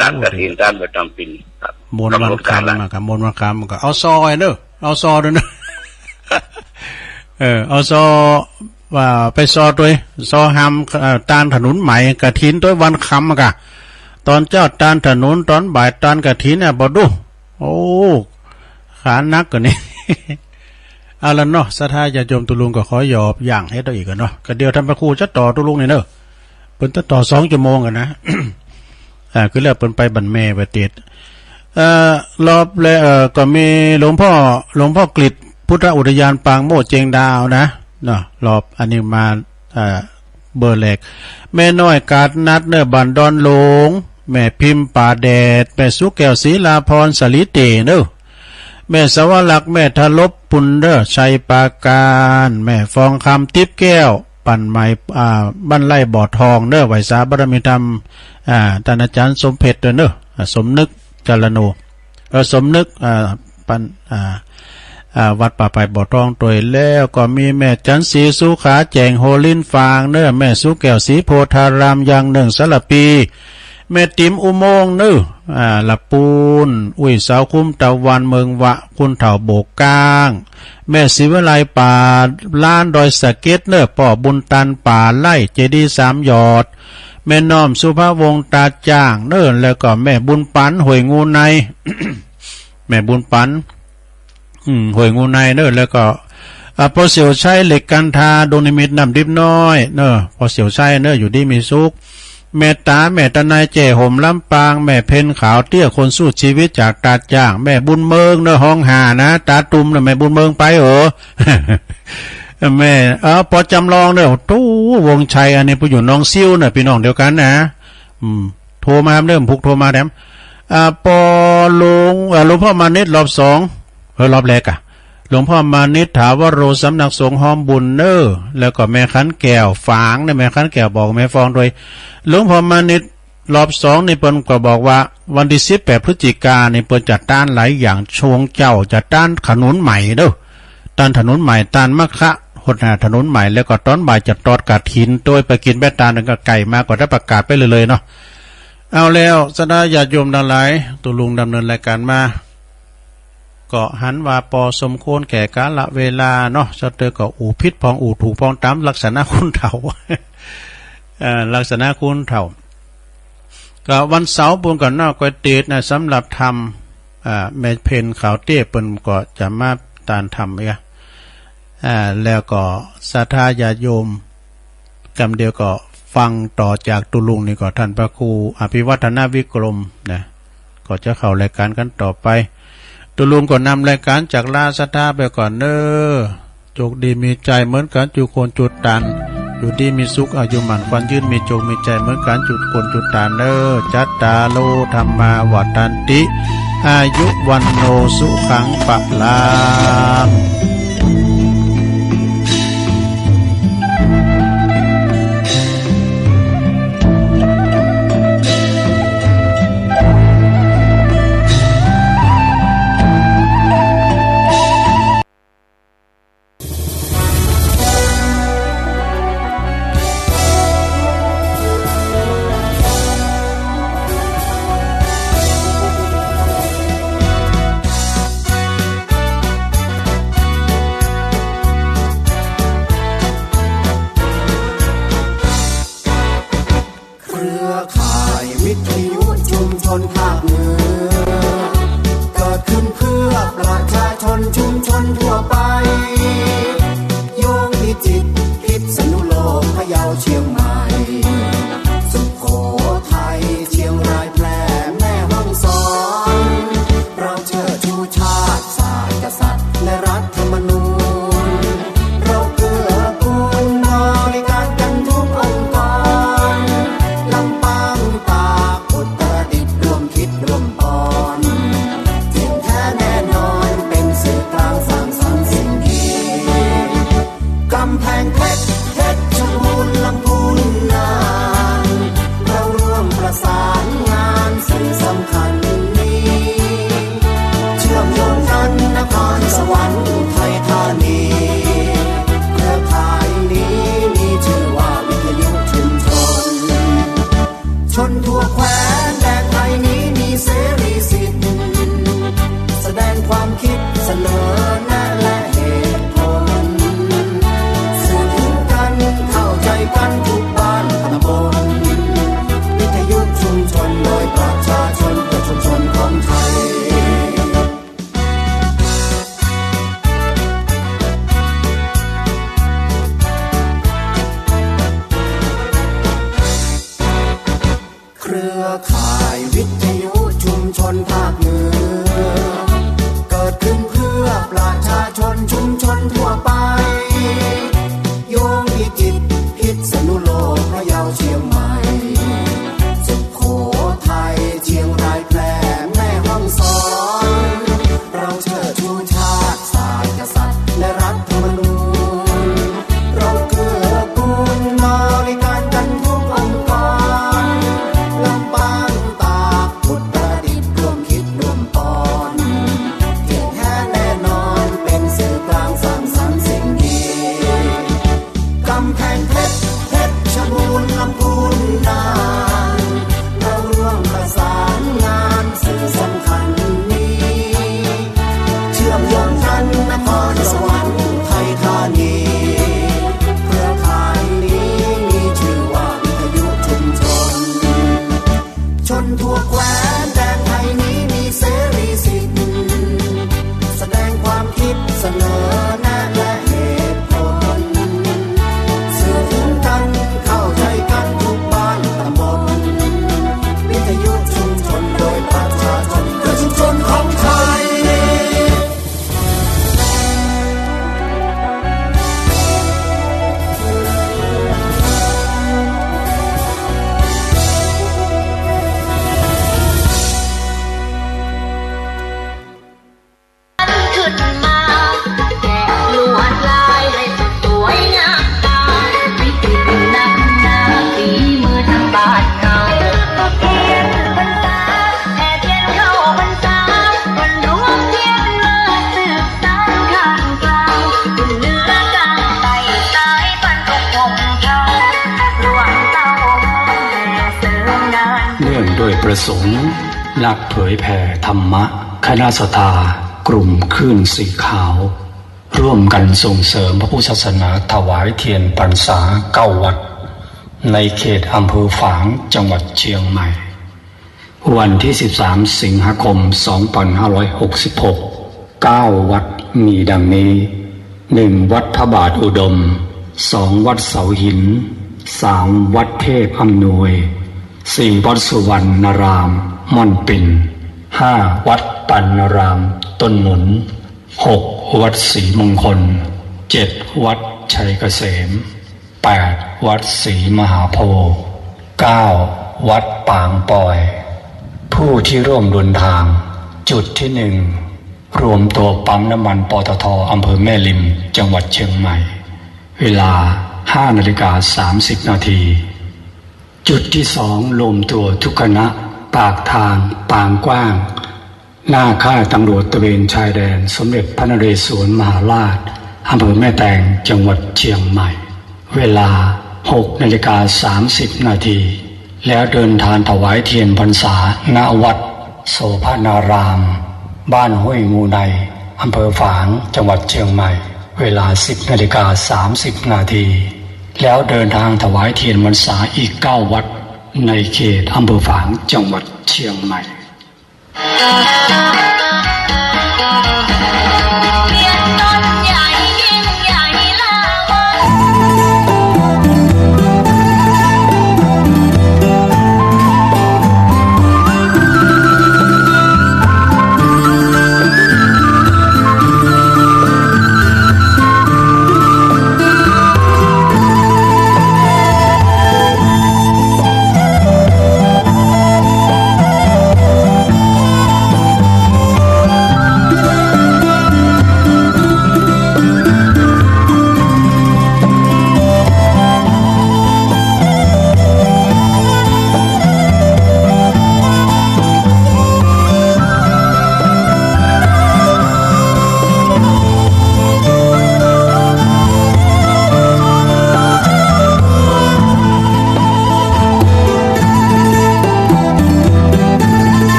ด้านกระถินด้านประจำปีครับมนวันคำมากับมนวันคำก็เอาซอยเนอะเอาซอด้วยนะเอาซอว่าไปซอด้วยซอห้ำตานถนนใหม่กระถินด้วยวันคำกะตอนเจ้าตานถนนตอนบ่ายตานกระถินเนี่ยบอดูโอ้ขานักกว่านี้เอาละเนาะสถาญาติโยมตุลุงก็ขอหยอบอย่างให้ตัวอีกกันเนาะก็เดี๋ยวท่านพระครูจะต่อตุลุงนี่เนอะเปิ่นจะต่อ2 ชั่วโมงกันนะคือแล้วเปิ่นไปบันแม่ไปติดรอบแล้วก็มีหลวงพ่อกฤษพุทธอุทยานปางโมดเจงดาวนะเนาะรอบอันนี้มาเบอร์แรกแม่น้อยกาดนัดเนื้อบันดอนหลงแม่พิมพ์ป่าแดดแม่สุแก้วศรีลาพรสลิเตเนอะแม่สวรักษ์แม่ทลบปุนเดอชัยปาการแม่ฟองคำทิพย์แก้วปั่นไม้บ้านไร่บ่อทองเนอะไหวสาบารมีธรรมท่านอาจารย์สมเพชรเนอะสมนึกจารโนสมนึกปันวัดป่าไปบ่อทองตัวแล้วก็มีแม่จันศรีสุขาแจงโฮลินฟางเนอะแม่สุแก้วศรีโพธารามยังหนึ่งสลับปีแม่ติ๋มอุโมงค์เนอะละปูนอุ้ยสาวคุ้มตะวันเมืองวะคุณเถ่าโบกก้างแม่ศิวไลป่าล้านดอยสะเก็ดเนอะป่อบุญตันป่าไล่เจดีย์3 ยอดแม่น้อมสุภาวงศ์ตาจ้างเนอะแล้วก็แม่บุญปันหวยงูใน แม่บุญปันหวยงูในเนอะแล้วก็พอเสี่ยวชัยเหล็กกันทาดวงนิมิตน้ำดิบน้อยเนอะพอเสี่ยวชัยเนอะอยู่ดีมีสุขแม่ตาแม่ตะนายเจห่มลำปางแม่เพนขาวเตี้ยคนสู้ชีวิตจากตาจ้างแม่บุญเมืองเนอะห้องหานะตาตุ่มนะแม่บุญเมืองไปแม่พอจำลองเนอะตู้วงชัยอันนี้ผู้อยู่น้องซิ่วเนอะพี่น้องเดียวกันนะโทรมาเริ่มพุกโทรมาแถมปอหลวงพ่อมานิดรอบ2รอบแรกหลวงพ่อมานิษฐาวโรสำนักสงฆ์หอมบุญเนอร์แล้วก็แม่ขันแก้วฝางเนี่ยแม่ขันแก้วบอกแม่ฟองโดยหลวงพ่อมานิษรอบ2นี่เปิ้นก็บอกว่าวันที่18 พฤศจิกายนนี่เปิ้นจัดต้านหลายอย่างชวงเจ้าจัดต้านถนนใหม่เด้อต้านถนนใหม่ต้านมะคะหดหน้าถนนใหม่แล้วก็ตอนบ่ายจะตอดกฐินโดยไปกินแบตตาลก็ไก่มาก็ได้ประกาศไปเลยเนาะเอาแล้วสดาญาติโยมทั้งหลายตุลุงดำเนินรายการมาก็หันว่าปอสมควรแก่กาลเวลาเนาะจะเตอก็อู่พิษพองอู่ถูกพองตามลักษณะคุณเถ่า ลักษณะคุณเถ่าก็วันเสาร์บุญก่อนนอกก๋วยเตี๋ยวนะสำหรับทำแม่เพนขาวเตี้ยเปิ้นก็จะมาตานทำอีกแล้วก็ศรัทธาญาติโยมกำเดียวก็ฟังต่อจากตุลุงนี่ก็ท่านพระครูอภิวัฒนาวิกรมนะก็จะเข้ารายการกันต่อไปตุลุงก็นำรายการจากลาศรัทธาไปก่อนเนอโจกดีมีใจเหมือนกันจุคนจุดตันอยู่ดีมีสุขอายุหมันควันยืนมีโจกมีใจเหมือนกันจุดคนจุดตันเนอจัตตาโลธรรมาวัฏันติอายุวันโนสุขังปะลางสิ่ง รือข่ายวิทยุชุมชนภาคเหนือเกิดขึ้นเพื่อประชาชนชุมชนทั่วไปโยงพิจิตรพิษณุโลกพะเยาเชียงใหม่สุโขทัยเชียงรายแพร่แม่ฮ่องสอนเราเชิดชูชาติศาสตร์กษัตริย์และรัฐธรรมนูญเราเกื้อกูลบริการกันทุกองค์กรลำปางตากอุตรดิตถ์ร่วมคิดร่วมปอนเที่ยงแท้แน่นอนเป็นสื่อกลางสร้างสรรค์สิ่งดีกำแพงเพชรชรบูรณ์ลำพูนน่านเราร่วมประสานงานสื่อสำคัญนี้เชื่อมโยงกันนครสวรรค์ไทยธานีเครือข่ายนี้มีชื่อว่าวิทยุชุมชนชนทั่วแคว้นแดนไทยนี้มีเสรีสิทธิ์แสดงความคิดเสนอแนะและเหตุผลสื่อถึงกันเข้าใจกันทุกบ้านตำบลวิทยุชุมชนโดยประชาชนเพื่อชุมชนของไทยขึ้นมาแกะลวดลายให้สวยงามตาวิจิตรนักหนาฝีมือทางบ้านเฮาเทียนพรรษาแห่เทียนเข้าพรรษาวันรวมเทียนมาสืบสานข้างกลางขึ้นเหนือกลางใต้ใต้ปันทุกวงเท่ารวมเต้าแม่เสริมงาน เนื่องด้วยประสงค์นักเผยแผ่ธรรมะคณะสัตยากลุ่มคลื่นสีขาว ร่วมกันส่งเสริมพระพุทธศาสนาถวายเทียนพรรษา9 วัดในเขตอำเภอฝางจังหวัดเชียงใหม่วันที่13 สิงหาคม 2566 9 วัดมีดังนี้ 1. วัดพระบาทอุดม 2. วัดเสาหิน 3. วัดเทพอำนวย 4. วัดสุวรรณรามม่อนปิ่น 5. วัดปัณนรามต้นหนุน 6. วัดศรีมงคล 7. วัดชัยเกษม 8. วัดศรีมหาโพธิ์ 9. วัดปางปอยผู้ที่ร่วมเดินทาง จุดที่ 1 รวมตัวปั๊มน้ำมันปตท.อำเภอแม่ริมจังหวัดเชียงใหม่ เวลา 5:30 นาทีจุดที่ 2 รวมตัวทุกคณะปากทางปางกว้างหน้าค่ายตำรวจตระเวนชายแดนสมเด็จพระนเรศวรมหาราชอำเภอแม่แตงจังหวัดเชียงใหม่เวลา 6:30 นาทีแล้วเดินทางถวายเทียนพรรษาณวัดโสภณารามบ้านห้วยงูในอำเภอฝางจังหวัดเชียงใหม่เวลา 10:30 นาทีแล้วเดินทางถวายเทียนพรรษาอีก9 วัดในเขตอำเภอฝางจังหวัดเชียงใหม่